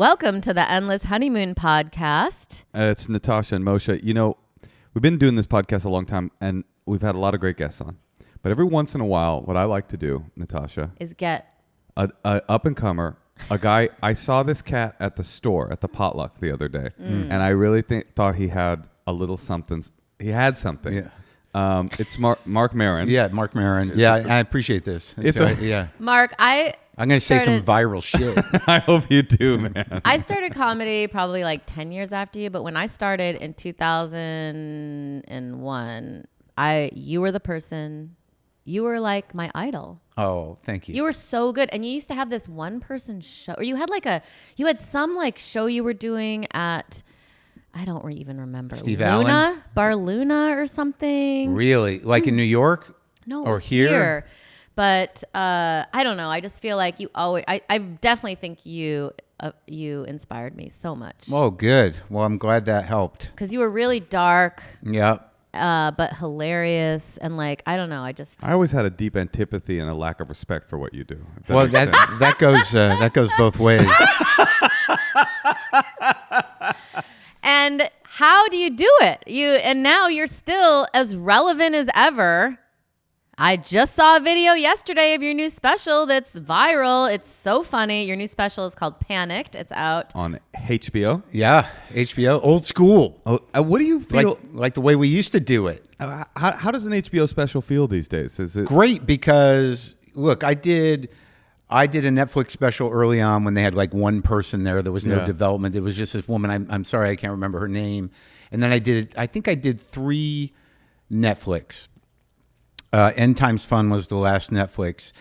Welcome to the Endless Honeymoon Podcast. It's Natasha and Moshe. You know, we've been doing this podcast a long time, and we've had a lot of great guests on. But every once in a while, what I like to do, Natasha, Is get a up-and-comer, a guy. I saw this cat at the store, at the potluck the other day, and I really thought he had a little something. He had something. Yeah. It's Marc Maron. Yeah, Marc Maron. Yeah, I appreciate this. Yeah. Mark, I'm going to say some viral shit. I hope you do, man. I started comedy probably like 10 years after you, but when I started in 2001, you were the person, you were like my idol. Oh, thank you. You were so good. And you used to have this one person show, or you had some like show you were doing at, I don't even remember. Steve Luna? Allen? Bar Luna or something. Really? Like in New York? No, or it was here. But I don't know. I just feel like you always. I definitely think you inspired me so much. Oh, good. Well, I'm glad that helped. Because you were really dark. Yeah. But hilarious and like I don't know. I always had a deep antipathy and a lack of respect for what you do. Well, that goes both ways. And how do you do it? And now you're still as relevant as ever. I just saw a video yesterday of your new special that's viral. It's so funny. Your new special is called Panicked. It's out on HBO. Yeah, HBO, old school. Oh, what do you feel like the way we used to do it? How does an HBO special feel these days? Is it great? Because look, I did a Netflix special early on when they had like one person there. There was no development. It was just this woman. I'm sorry, I can't remember her name. And then I think I did 3 Netflix. End Times Fun was the last Netflix.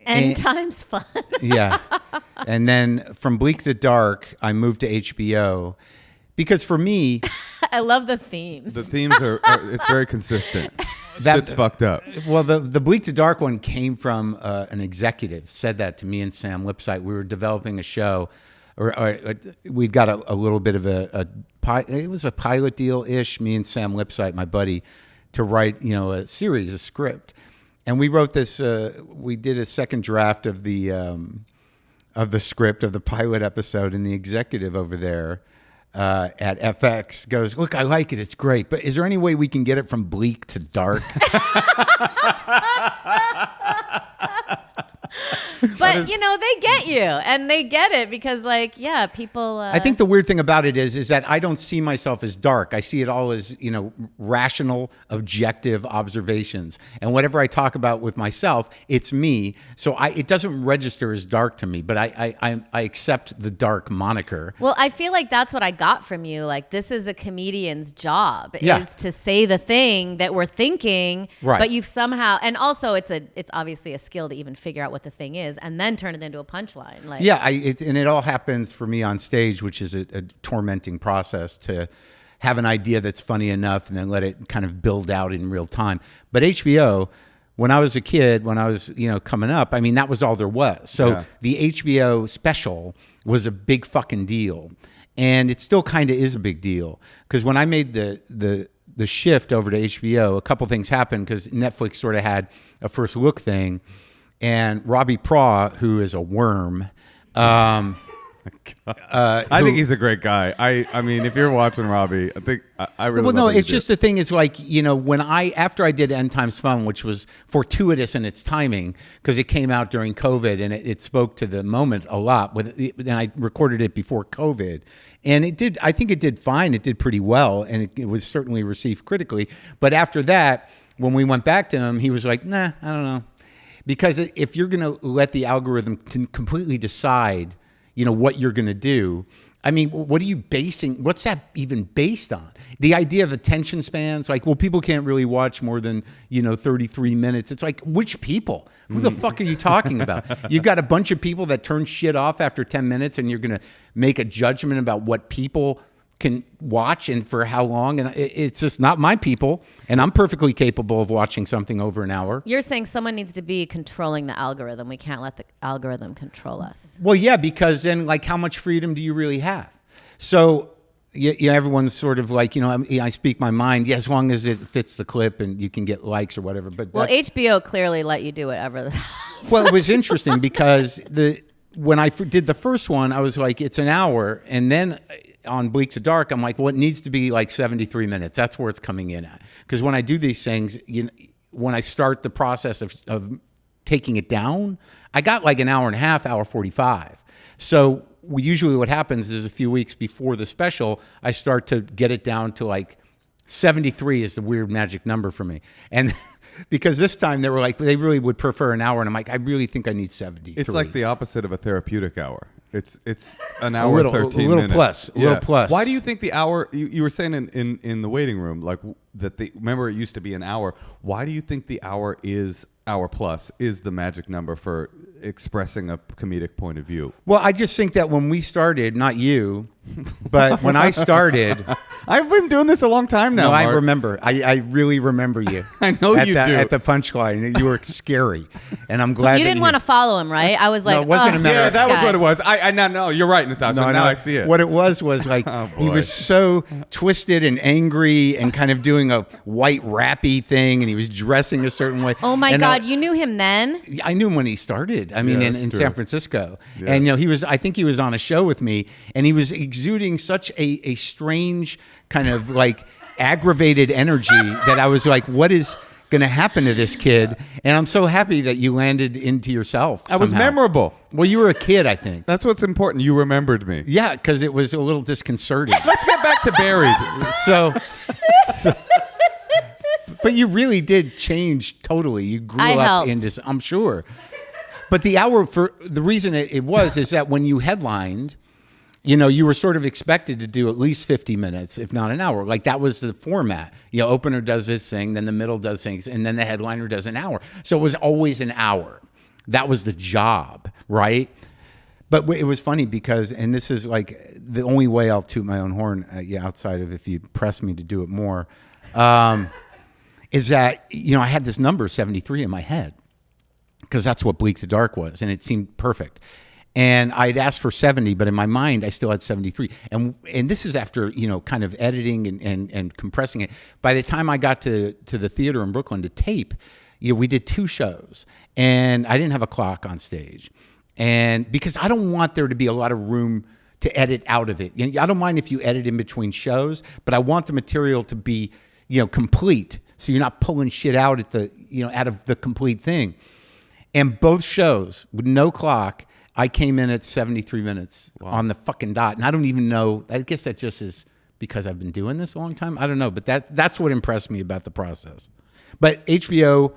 End Times Fun. Yeah. And then from Bleak to Dark, I moved to HBO because for me, I love the themes. The themes it's very consistent. Shit's fucked up. Well, the Bleak to Dark one came from an executive said that to me and Sam Lipsyte. We were developing a show. Or we'd got a little bit of it was a pilot deal-ish, me and Sam Lipsyte, my buddy, to write, a series, a script. And we wrote this, we did a second draft of the script of the pilot episode, and the executive over there at FX goes, look, I like it, it's great, but is there any way we can get it from bleak to dark? But they get you, and they get it because, people. I think the weird thing about it is that I don't see myself as dark. I see it all as rational, objective observations, and whatever I talk about with myself, it's me. So it doesn't register as dark to me, but I accept the dark moniker. Well, I feel like that's what I got from you. Like, this is a comedian's job is to say the thing that we're thinking, right? But you've somehow, and also it's obviously a skill to even figure out what the thing is and then turn it into a punchline. And it all happens for me on stage, which is a tormenting process to have an idea that's funny enough and then let it kind of build out in real time. But HBO, when I was a kid, when I was coming up, I mean, that was all there was. So the HBO special was a big fucking deal, and it still kind of is a big deal because when I made the shift over to HBO, a couple things happened because Netflix sort of had a first look thing. And Robbie Praw, who is a worm, I think he's a great guy. I mean, if you're watching Robbie, I think I really. Well, no, it's just the thing is like when after I did End Times Fun, which was fortuitous in its timing because it came out during COVID and it spoke to the moment a lot. And I recorded it before COVID, and it did. I think it did fine. It did pretty well, and it was certainly received critically. But after that, when we went back to him, he was like, "Nah, I don't know." Because if you're going to let the algorithm completely decide, what you're going to do, I mean, what's that even based on? The idea of attention spans, like, well, people can't really watch more than, 33 minutes. It's like, which people? Who the fuck are you talking about? You've got a bunch of people that turn shit off after 10 minutes and you're going to make a judgment about what people can watch and for how long, and it's just not my people, and I'm perfectly capable of watching something over an hour. You're saying someone needs to be controlling the algorithm. We can't let the algorithm control us. Well, yeah, because then how much freedom do you really have? So everyone's sort of like, I speak my mind, as long as it fits the clip and you can get likes or whatever. But HBO clearly let you do whatever. Well, it was interesting because when I did the first one, I was like, it's an hour. And then on Bleak to Dark, I'm like, well, it needs to be like 73 minutes. That's where it's coming in at. Because when I do these things, when I start the process of taking it down, I got like an hour and a half, hour 45. So usually what happens is a few weeks before the special, I start to get it down to like 73 is the weird magic number for me. And because this time they were like, they really would prefer an hour. And I'm like, I really think I need 73. It's like the opposite of a therapeutic hour. It's an hour, 13 minutes. A little plus. Why do you think the hour, you were saying in the waiting room, like remember it used to be an hour. Why do you think the hour plus is the magic number for expressing a comedic point of view? Well, I just think that when we started, not you, but when I started, I've been doing this a long time now. No, Mark. I remember. I really remember you. I know you do. At the punchline, you were scary, and I'm glad You didn't want to follow him, right? I was like, No, it wasn't a matter Yeah, of that was what it was. No, you're right, Natasha. Now I see it. What it was like he was so twisted and angry and kind of doing a white rappy thing, and he was dressing a certain way. Oh my God, you knew him then? I knew him when he started. I mean, in San Francisco, and he was. I think he was on a show with me, and he was exuding such a strange kind of like aggravated energy that I was like, what is going to happen to this kid? And I'm so happy that you landed into yourself. I was memorable. Well, you were a kid, I think. That's what's important. You remembered me. Yeah, because it was a little disconcerting. Let's get back to Buried. So, but you really did change totally. You grew up in this, I'm sure. But the hour, for the reason it was, is that when you headlined, you were sort of expected to do at least 50 minutes, if not an hour. Like that was the format. Opener does this thing, then the middle does things, and then the headliner does an hour. So it was always an hour. That was the job, right? But it was funny because, and this is like the only way I'll toot my own horn, outside of if you press me to do it more, is that, I had this number 73 in my head because that's what Bleak to Dark was, and it seemed perfect. And I'd asked for 70, but in my mind, I still had 73. And this is after, kind of editing and compressing it. By the time I got to the theater in Brooklyn to tape, we did 2 shows. And I didn't have a clock on stage. And because I don't want there to be a lot of room to edit out of it. I don't mind if you edit in between shows, but I want the material to be, complete. So you're not pulling shit out at out of the complete thing. And both shows with no clock, I came in at 73 minutes on the fucking dot. And I don't even know, I guess that just is because I've been doing this a long time. I don't know, but that's what impressed me about the process. But HBO,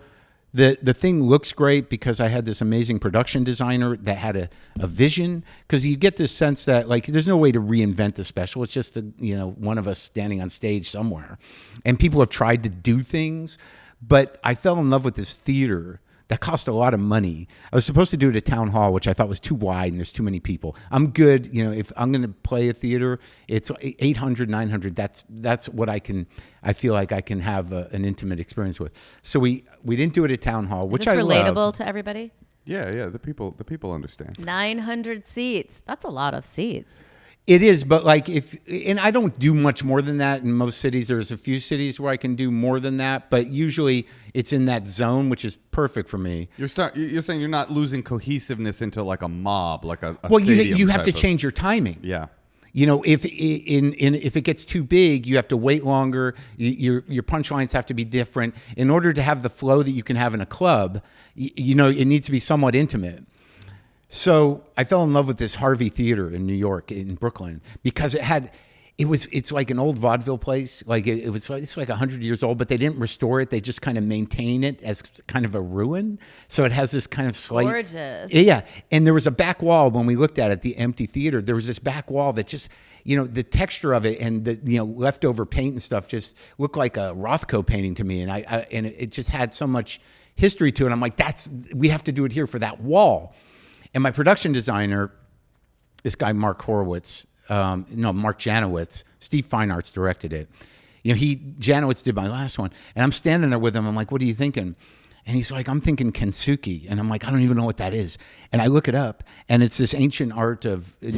the thing looks great because I had this amazing production designer that had a vision. Because you get this sense that like there's no way to reinvent the special. It's just one of us standing on stage somewhere. And people have tried to do things. But I fell in love with this theater that cost a lot of money. I was supposed to do it at Town Hall, which I thought was too wide and there's too many people. I'm good. If I'm going to play a theater, it's 800, 900. That's what I feel like I can have an intimate experience with. So we didn't do it at Town Hall, which I love. Is this relatable to everybody? Yeah. The people understand. 900 seats. That's a lot of seats. It is, but like and I don't do much more than that in most cities. There's a few cities where I can do more than that, but usually it's in that zone, which is perfect for me. You're saying you're not losing cohesiveness into like a mob, like a well, stadium you have to change your timing. Yeah. If it gets too big, you have to wait longer. Your punchlines have to be different in order to have the flow that you can have in a club. It needs to be somewhat intimate. So I fell in love with this Harvey Theater in New York, in Brooklyn, because it's like an old vaudeville place. Like it's like 100 years old, but they didn't restore it. They just kind of maintain it as kind of a ruin. So it has this kind of slight, gorgeous. Yeah. And there was a back wall when we looked at it, the empty theater. There was this back wall that just, the texture of it and the leftover paint and stuff just looked like a Rothko painting to me. And it just had so much history to it. I'm like, we have to do it here for that wall. And my production designer, this guy, Mark Janowitz, Steve Feinartz directed it. Janowitz did my last one. And I'm standing there with him. I'm like, what are you thinking? And he's like, I'm thinking kintsugi. And I'm like, I don't even know what that is. And I look it up. And it's this ancient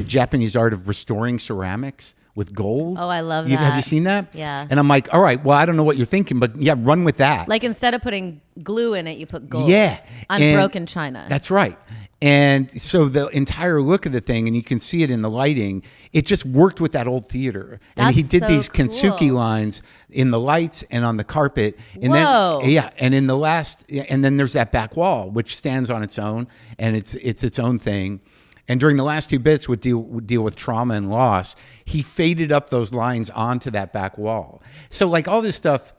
Japanese art of restoring ceramics, with gold. Oh, I love Have you that. seen that? Yeah. And I'm like, all right, well, I don't know what you're thinking, but yeah, run with that. Like instead of putting glue in it, you put gold. Yeah. On And broken china. That's right. And so the entire look of the thing, and you can see it in the lighting, it just worked with that old theater. And he That's did so these Kintsugi cool. lines in the lights and on the carpet. And Whoa. then and in the last, and then there's that back wall, which stands on its own, and it's its own thing. And during the last two bits would deal with trauma and loss, he faded up those lines onto that back wall. So like all this stuff,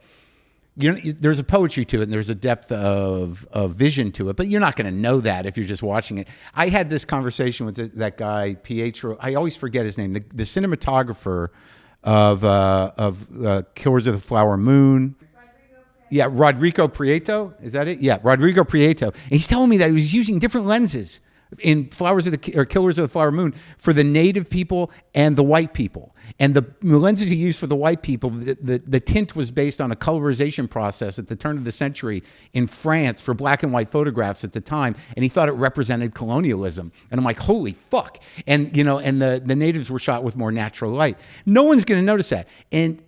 there's a poetry to it and there's a depth of vision to it, but you're not going to know that if you're just watching it. I had this conversation with that guy, Pietro. I always forget his name, the cinematographer of Killers of the Flower Moon. Yeah, Rodrigo Prieto. Is that it? Yeah, Rodrigo Prieto. And he's telling me that he was using different lenses in Killers of the Flower Moon for the native people and the white people. And the lenses he used for the white people, the tint was based on a colorization process at the turn of the century in France for black and white photographs at the time. And he thought it represented colonialism. And I'm like, holy fuck. And the natives were shot with more natural light. No one's going to notice that.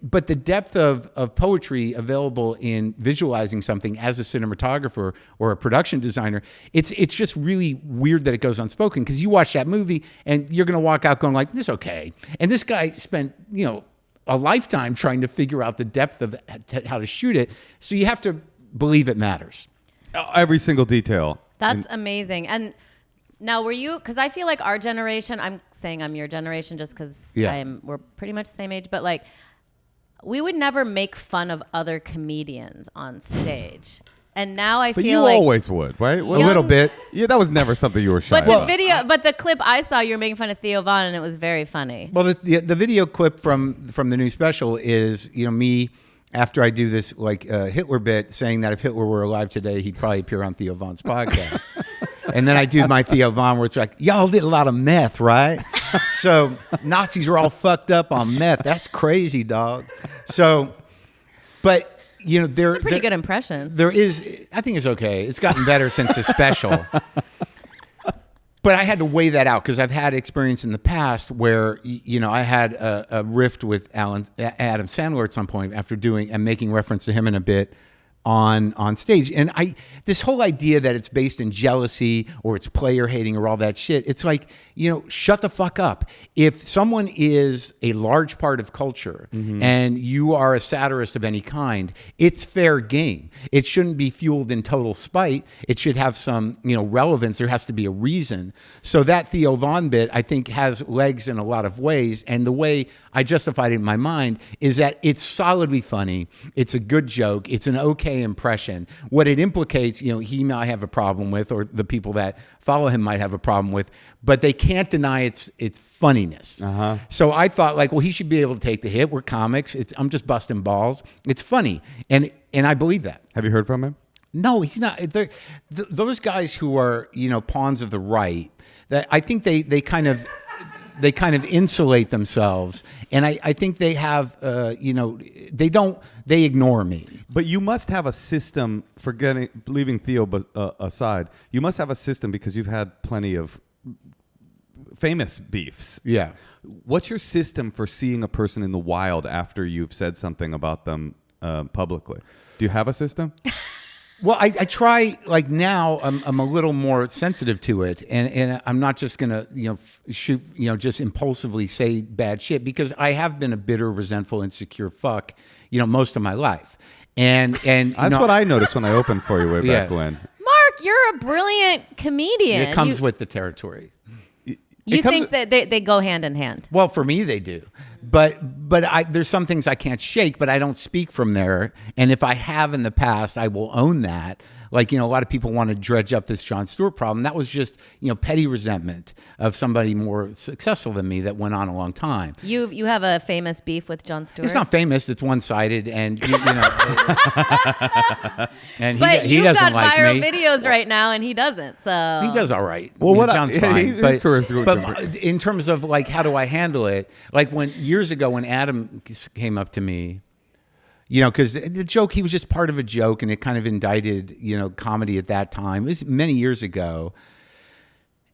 But the depth of poetry available in visualizing something as a cinematographer or a production designer, it's just really weird that it goes unspoken, because you watch that movie and you're going to walk out going like, this is okay. And this guy spent, a lifetime trying to figure out the depth of how to shoot it. So you have to believe it matters. Every single detail. That's amazing. And now because I feel like our generation, I'm saying I'm your generation just because we're pretty much the same age, but like we would never make fun of other comedians on stage. And now I But feel you like always would, right? A little bit. Yeah, that was never something you were shy But about. the clip I saw, you were making fun of Theo Von, and it was very funny. Well, the video clip from the new special is, me after I do this Hitler bit saying that if Hitler were alive today, he'd probably appear on Theo Von's podcast. And then I do my Theo Von where it's like, y'all did a lot of meth, right? So Nazis are all fucked up on meth. That's crazy, dog. So, but... It's a pretty good impression. There is, I think it's okay. It's gotten better since the special. But I had to weigh that out because I've had experience in the past where, I had a rift with Adam Sandler at some point after doing and making reference to him in a bit on stage. And this whole idea that it's based in jealousy or it's player hating or all that shit, it's like, shut the fuck up. If someone is a large part of culture and you are a satirist of any kind, it's fair game. It shouldn't be fueled in total spite. It should have some, relevance. There has to be a reason. So that Theo Von bit, I think, has legs in a lot of ways. And the way I justified it in my mind is that it's solidly funny. It's a good joke. It's an okay impression. What it implicates, he might have a problem with, or the people that follow him might have a problem with, but they can't deny its funniness. So I thought he should be able to take the hit. We're comics. I'm just busting balls. It's funny. And I believe that. Have you heard from him? No, he's not. Those guys who are, pawns of the right, that I think they kind of insulate themselves. And I think they have, they ignore me. But you must have a system, leaving Theo aside, you must have a system because you've had plenty of famous beefs. Yeah. What's your system for seeing a person in the wild after you've said something about them publicly? Do you have a system? Well, I try, now I'm a little more sensitive to it, and I'm not just gonna shoot just impulsively say bad shit, because I have been a bitter, resentful, insecure fuck most of my life, and that's what I noticed when I opened for you way back when. Mark, you're a brilliant comedian. It comes with the territory. You think that they go hand in hand? Well, for me, they do. But there's some things I can't shake, but I don't speak from there. And if I have in the past, I will own that. A lot of people want to dredge up this Jon Stewart problem. That was just, petty resentment of somebody more successful than me that went on a long time. You have a famous beef with Jon Stewart? It's not famous. It's one-sided. And, and but he doesn't like me. You've got viral videos right now, and he doesn't. So he does all right. Well, John's fine. But in terms of how do I handle it? Years ago when Adam came up to me, because the joke, he was just part of a joke, and it kind of indicted, comedy at that time. It was many years ago.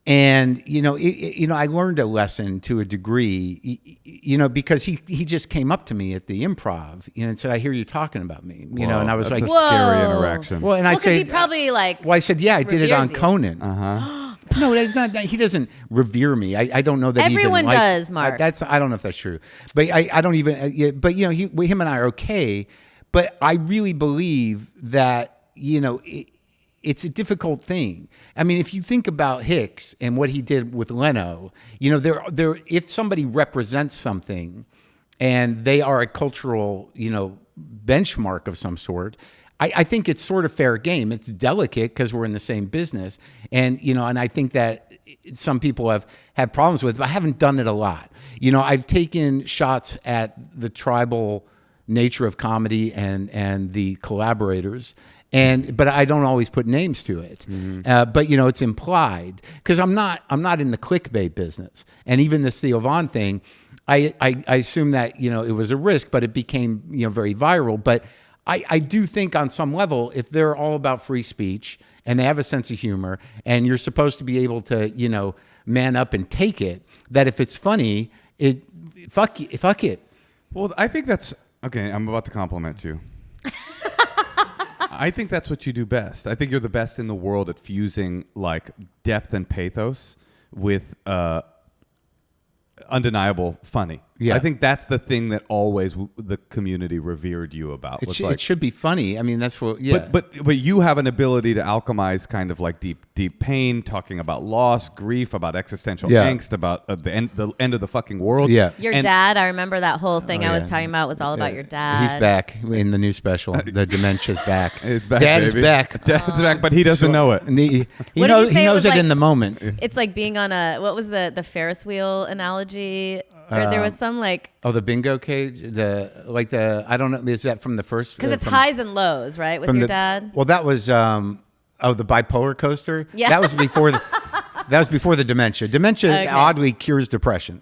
And I learned a lesson to a degree, because he just came up to me at the Improv, and said, "I hear you talking about me," and I was that's like, a scary Whoa. interaction. "Well," and I Because said, he probably "Well, I said, yeah, I did it on reveres you. Conan." No, that's not. He doesn't revere me. I don't know that Everyone he even likes, does, Mark. I don't know if that's true, but I don't even. But him and I are okay. But I really believe that it's a difficult thing. I mean, if you think about Hicks and what he did with Leno, there if somebody represents something and they are a cultural, benchmark of some sort, I think it's sort of fair game. It's delicate because we're in the same business. And, and I think that some people have had problems with it, but I haven't done it a lot. I've taken shots at the tribal nature of comedy and the collaborators. But I don't always put names to it. But it's implied because I'm not in the clickbait business. And even this Theo Von thing, I assume that it was a risk, but it became very viral. But I do think on some level, if they're all about free speech and they have a sense of humor, and you're supposed to be able to man up and take it, that if it's funny, fuck it. Well, I think that's okay. I'm about to compliment you. I think that's what you do best. I think you're the best in the world at fusing like depth and pathos with undeniable funny. Yeah. I think that's the thing that always the community revered you about. It should be funny. I mean, that's what. Yeah. But you have an ability to alchemize kind of like deep pain, talking about loss, grief, about existential angst, about the end of the fucking world. Yeah. Your dad, I remember that whole thing I was talking about was all about your dad. He's back in the new special. The dementia's back. It's back. Dad baby. is back. Dad's back, but he doesn't know it. And he What did knows, you say he it knows was it like? in the moment. It's like being on what was the Ferris wheel analogy? Or there was some like, Oh, the bingo cage. I don't know. Is that from the first? because it's highs and lows, right? With your dad. Well, that was the bipolar coaster. Yeah. That was before the dementia. Dementia oddly cures depression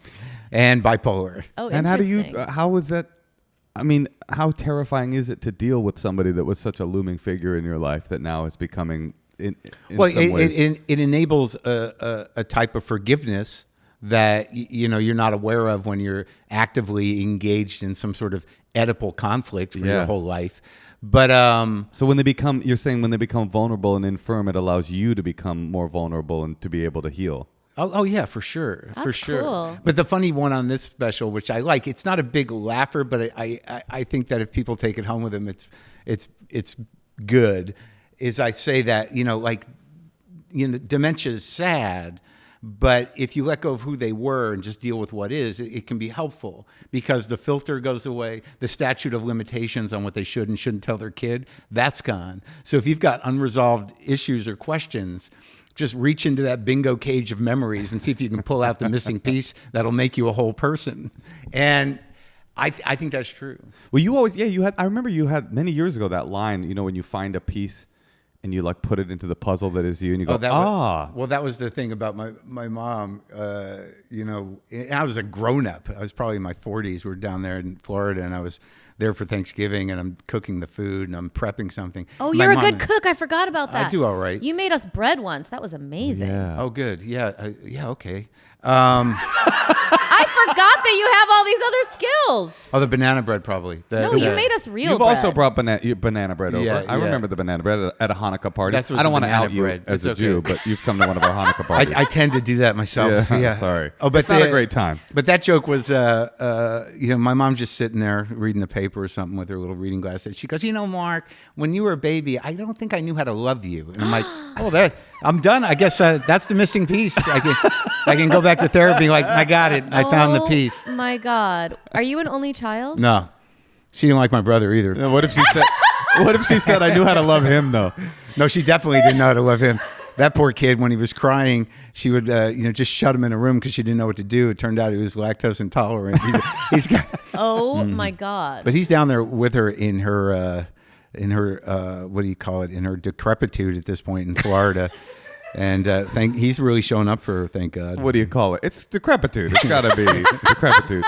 and bipolar. Oh, And how do you? interesting. How is that? I mean, how terrifying is it to deal with somebody that was such a looming figure in your life that now is becoming in Well, some ways? it enables a type of forgiveness that you're not aware of when you're actively engaged in some sort of Oedipal conflict for your whole life. But So when you're saying when they become vulnerable and infirm, it allows you to become more vulnerable and to be able to heal. Oh yeah, for sure, for That's sure. cool. But the funny one on this special, which I like, it's not a big laugher, but I think that if people take it home with them, it's good. Is I say that dementia is sad. But if you let go of who they were and just deal with what is, it can be helpful because the filter goes away. The statute of limitations on what they should and shouldn't tell their kid, that's gone. So if you've got unresolved issues or questions, just reach into that bingo cage of memories and see if you can pull out the missing piece that'll make you a whole person. And I think that's true. Well, you always, I remember you had many years ago that line, when you find a piece and you like put it into the puzzle that is you and you go, Well, that was the thing about my mom, and I was a grown up. I was probably in my 40s. We were down there in Florida and I was there for Thanksgiving and I'm cooking the food and I'm prepping something. Oh, My you're a mom- good cook. I forgot about that. I do all right. You made us bread once. That was amazing. yeah. Oh, good. Yeah. Okay. I forgot that you have all these other skills. Oh, the banana bread probably. No, you made us real You've bread. also brought banana bread over. Yeah, I yeah. remember the banana bread at a Hanukkah party. That's what I don't the want to banana out you bread. as It's a Jew, okay. but you've come to one of our Hanukkah parties. I tend to do that myself. Yeah. Sorry. Oh, but it's not a great time. But that joke was, my mom just sitting there reading the paper or something with her little reading glasses. She goes, Mark, when you were a baby, I don't think I knew how to love you. And I'm like, I'm done. I guess that's the missing piece. I can go back to therapy. Like, I got it. I found the piece. Oh my God. Are you an only child? No, she didn't like my brother either. Now, what if she said? What if she said I knew how to love him though? No, she definitely didn't know how to love him. That poor kid, when he was crying, she would, just shut him in a room because she didn't know what to do. It turned out he was lactose intolerant. He's got, Oh my God. but he's down there with her in her what do you call it? In her decrepitude at this point in Florida. And he's really showing up for her, thank God. What do you call it? It's decrepitude. It's got to be decrepitude.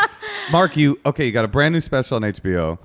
Mark, you got a brand new special on HBO.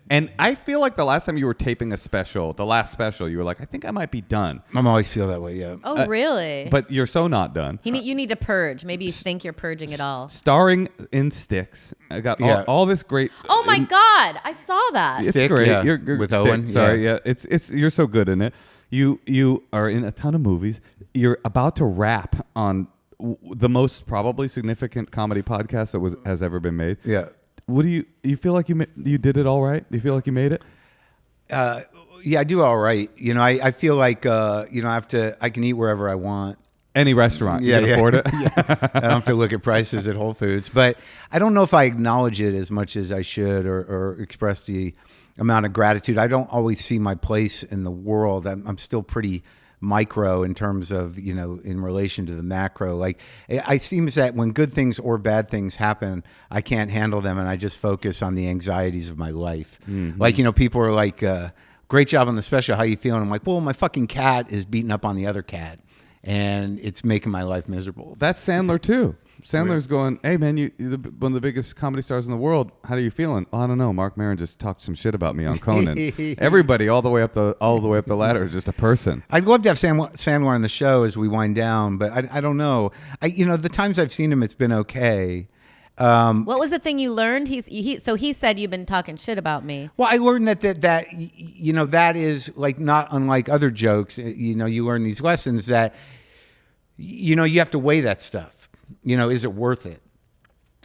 And I feel like the last time you were taping a special, the last special, you were like, I think I might be done. I'm always feel that way, yeah. Oh, really? But you're so not done. You need to purge. Maybe you think you're purging it all. Starring in Sticks. I got all this great. Oh my God, I saw that. It's Stick, great. yeah. You're With Stick, Owen, sorry, yeah. It's you're so good in it. You are in a ton of movies. You're about to rap on the most probably significant comedy podcast that has ever been made. Yeah. What do you feel like you did it all right? Do you feel like you made it? Yeah, I do all right. I feel like I can eat wherever I want. Any restaurant, you can afford it. I don't have to look at prices at Whole Foods, but I don't know if I acknowledge it as much as I should, or express the amount of gratitude. I don't always see my place in the world. I'm still pretty micro in terms of, in relation to the macro. Like, it seems that when good things or bad things happen, I can't handle them, and I just focus on the anxieties of my life. Mm-hmm. Like, people are like, great job on the special, how you feeling? I'm like, well, my fucking cat is beating up on the other cat, and it's making my life miserable. That's Sandler too. Sandler's going, hey man, you're one of the biggest comedy stars in the world. How are you feeling? I don't know. Marc Maron just talked some shit about me on Conan. Everybody all the way up the ladder is just a person. I'd love to have Sandler on the show as we wind down, but I don't know. The times I've seen him, it's been okay. What was the thing you learned? So he said you've been talking shit about me. Well, I learned that that is like not unlike other jokes. You learn these lessons that you have to weigh that stuff. Is it worth it?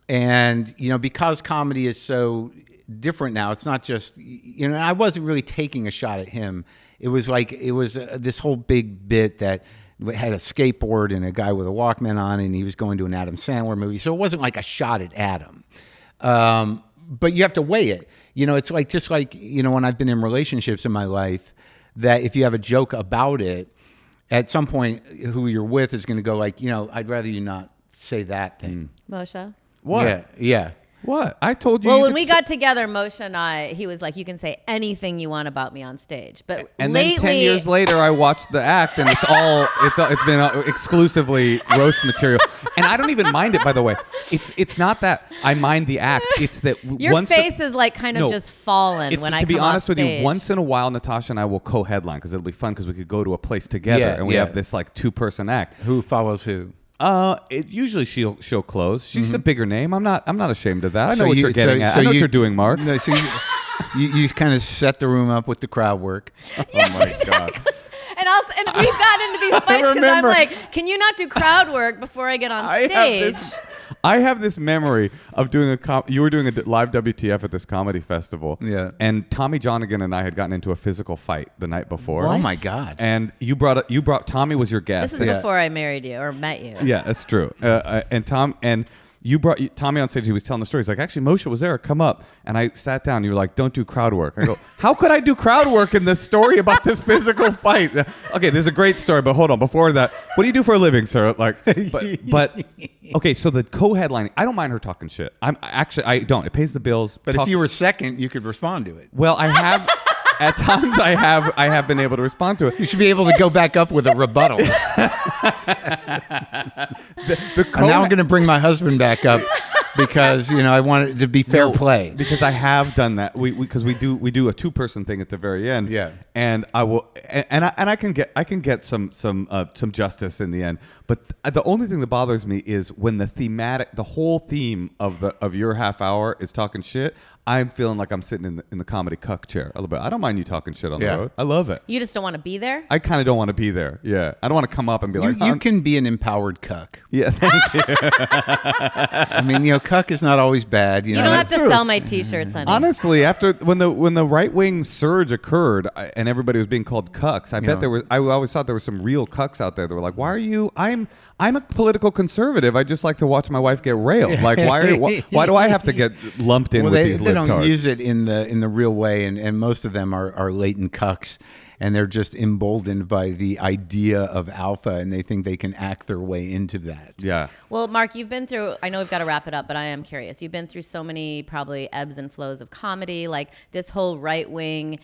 And, because comedy is so different now, it's not just, I wasn't really taking a shot at him. It was like, this whole big bit that had a skateboard and a guy with a Walkman on, and he was going to an Adam Sandler movie. So it wasn't like a shot at Adam. But you have to weigh it. It's like, just like, when I've been in relationships in my life, that if you have a joke about it, at some point, who you're with is going to go like, I'd rather you not say that thing. Moshe? What? Yeah. What? I told you. Well, when we got together, Moshe and I, he was like, you can say anything you want about me on stage. But and lately, then 10 years later, I watched the act, and it's been exclusively roast material. And I don't even mind it, by the way. It's not that I mind the act. It's that your face is like kind of just fallen when I come off stage. To be honest with you, once in a while, Natasha and I will co-headline because it'll be fun because we could go to a place together and we have this like 2-person act. Who follows who? Usually she'll close. She's a bigger name. I'm not ashamed of that. I know what you're getting at. I know what you're doing, Mark. No, so you kind of set the room up with the crowd work. Yeah, oh my God. And we've got into these fights because I'm like, can you not do crowd work before I get on stage? I have this memory of doing you were doing a live WTF at this comedy festival. Yeah. And Tommy Johnigan and I had gotten into a physical fight the night before. What? Oh my God. And you brought Tommy was your guest. This is before I married you or met you. Yeah, that's true. You brought Tommy on stage. He was telling the story. He's like, actually, Moshe was there. Come up. And I sat down. You were like, don't do crowd work. I go, how could I do crowd work in this story about this physical fight? Okay, there's a great story, but hold on. Before that, what do you do for a living, sir? Like, but okay. So the co-headlining, I don't mind her talking shit. I don't. It pays the bills. But if you were second, you could respond to it. Well, I have. At times, I have been able to respond to it. You should be able to go back up with a rebuttal. And now I'm going to bring my husband back up because I want it to be fair play. Because I have done that. We do a 2-person thing at the very end. Yeah. And I will and I can get some justice in the end. But the only thing that bothers me is when the whole theme of your half hour is talking shit. I'm feeling like I'm sitting in the comedy cuck chair a little bit. I don't mind you talking shit on the road. I love it. You just don't want to be there? I kind of don't want to be there. Yeah. I don't want to come up and be like, you can be an empowered cuck. Yeah, thank you. I mean, cuck is not always bad. You don't have to sell my T-shirts, honey. Honestly, after when the right wing surge occurred and everybody was being called cucks, I bet there was. I always thought there were some real cucks out there that were like, "Why are you? I'm a political conservative. I just like to watch my wife get railed. Like, why do I have to get lumped in with these libtards?" They don't use it in the real way, and most of them are latent cucks. And they're just emboldened by the idea of alpha, and they think they can act their way into that. Yeah. Well, Mark, you've been through, I know we've got to wrap it up, but I am curious. You've been through so many probably ebbs and flows of comedy, like this whole right-wing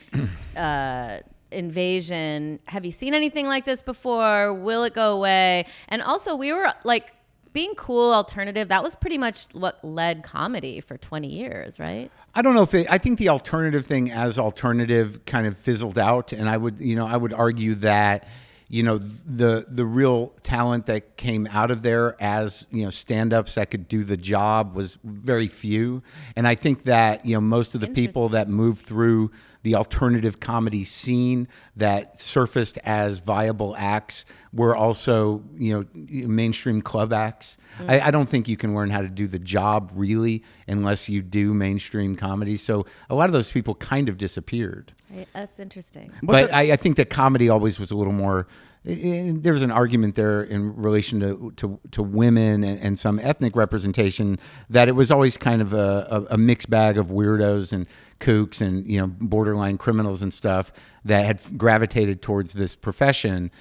invasion. Have you seen anything like this before? Will it go away? And also, we were like being cool, alternative, that was pretty much what led comedy for 20 years, right? I don't know if I think the alternative thing as alternative kind of fizzled out. And I would argue that, the real talent that came out of there as, stand-ups that could do the job was very few. And I think that, most of the people that moved through the alternative comedy scene that surfaced as viable acts were also, mainstream club acts. I don't think you can learn how to do the job really unless you do mainstream comedy. So a lot of those people kind of disappeared. That's interesting. But I think that comedy always was a little more. There was an argument there in relation to women and some ethnic representation that it was always kind of a mixed bag of weirdos and kooks and borderline criminals and stuff that had gravitated towards this profession.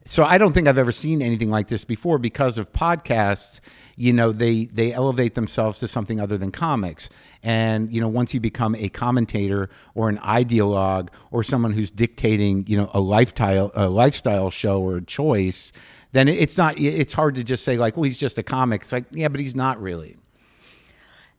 So I don't think I've ever seen anything like this before because of podcasts. They elevate themselves to something other than comics. And, once you become a commentator or an ideologue or someone who's dictating, a lifestyle show or a choice, then it's hard to just say like, well, he's just a comic. It's like, yeah, but he's not really.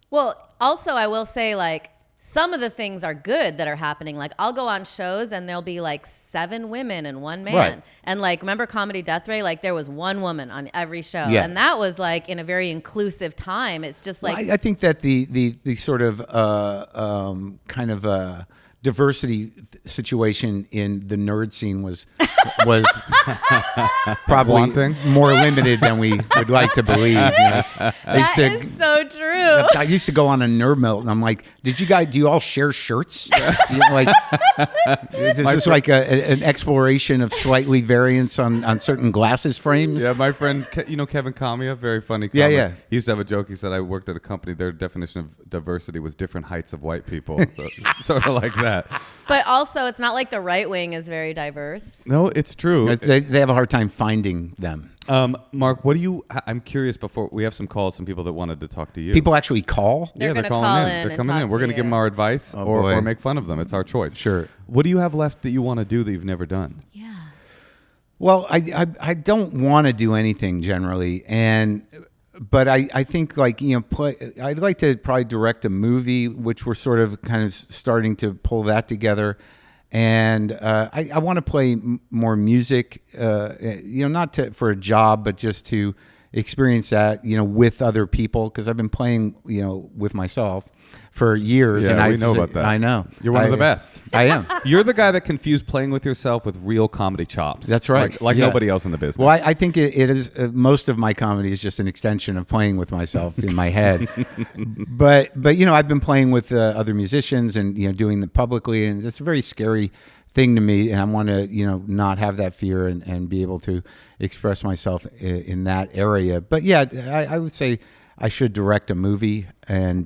Well, also I will say like, some of the things are good that are happening. Like I'll go on shows and there'll be like 7 women and 1 man. Right. And like, remember Comedy Death Ray? Like there was 1 woman on every show. Yeah. And that was like in a very inclusive time. It's just like. Well, I think that the sort of kind of diversity situation in the nerd scene was probably Wanting? more limited than we would like to believe. That is so true. I used to go on a nerd melt, and I'm like, do you all share shirts? Like, this is like an exploration of slightly variance on certain glasses frames. Yeah, my friend, Kevin Kamiya, very funny. Yeah, comic. yeah. He used to have a joke. He said, I worked at a company. Their definition of diversity was different heights of white people. So, sort of like that. But also, it's not like the right wing is very diverse. No, it's true. They have a hard time finding them. Mark, I'm curious before we have some calls, some people that wanted to talk to you. People actually call? They're they're gonna calling call in. in They're and coming talk in. We're to going to give you. them our advice Oh, or boy. make fun of them. It's our choice. Sure. What do you have left that you want to do that you've never done? Yeah. Well, I don't want to do anything generally, but I think like I'd like to probably direct a movie, which we're sort of kind of starting to pull that together, and I want to play more music, not for a job, but just to experience that with other people, because I've been playing with myself for years. Yeah, and we know about that. I know. You're one of the best. I am. You're the guy that confused playing with yourself with real comedy chops. That's right. Like Yeah. nobody else in the business. Well, I think it is. Most of my comedy is just an extension of playing with myself in my head. but I've been playing with other musicians and doing it publicly, and it's a very scary thing to me. And I want to not have that fear and be able to express myself in that area. But yeah, I would say I should direct a movie and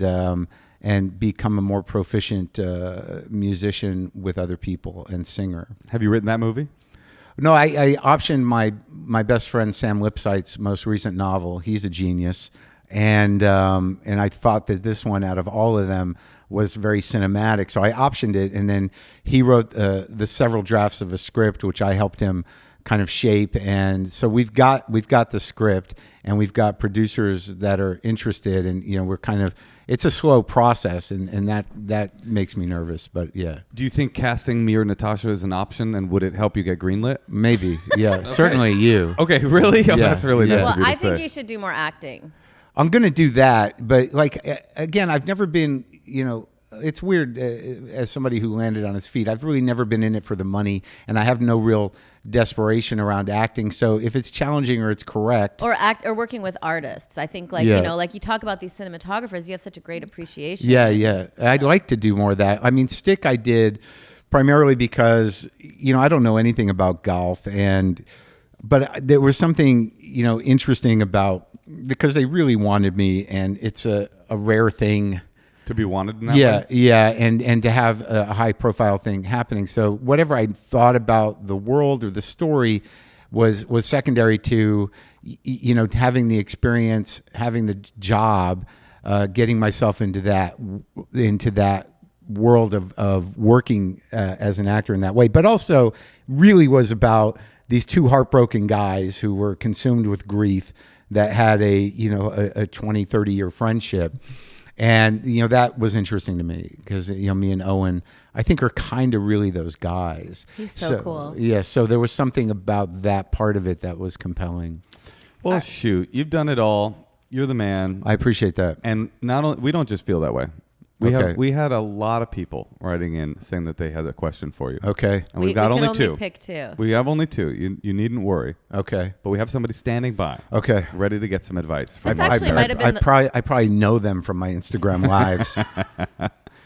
become a more proficient musician with other people and singer. Have you written that movie? No, I optioned my best friend Sam Lipsyte's most recent novel. He's a genius, and I thought that this one, out of all of them, was very cinematic. So I optioned it, and then he wrote the several drafts of a script, which I helped him kind of shape. And so we've got the script, and we've got producers that are interested, and we're kind of. It's a slow process, and that makes me nervous. But yeah. Do you think casting me or Natasha is an option, and would it help you get greenlit? Maybe. Yeah. Certainly you. Okay, really? Oh, Yeah. that's really Yeah. nice Well, of you to I think say. you should do more acting. I'm going to do that. But again, I've never been, it's weird as somebody who landed on his feet. I've really never been in it for the money, and I have no real desperation around acting. So if it's challenging or it's correct. Or working with artists. I think like, Yeah. like you talk about these cinematographers, you have such a great appreciation. Yeah. I'd like to do more of that. I mean, Stick I did primarily because, I don't know anything about golf, but there was something, interesting about, because they really wanted me, and it's a rare thing. To be wanted in that way? Yeah, and to have a high profile thing happening. So whatever I thought about the world or the story was secondary to, having the experience, having the job, getting myself into that world of working as an actor in that way. But also really was about these 2 heartbroken guys who were consumed with grief that had a 20, 30-year friendship. And, that was interesting to me because, me and Owen, I think, are kind of really those guys. He's so cool. Yeah, so there was something about that part of it that was compelling. Well, shoot, you've done it all. You're the man. I appreciate that. And not only, we don't just feel that way. We had a lot of people writing in saying that they had a question for you. Okay. And we've got we only can two. Pick two. We have only two. You needn't worry. Okay. But we have somebody standing by. Okay. Ready to get some advice. This actually might have been. I probably know them from my Instagram lives.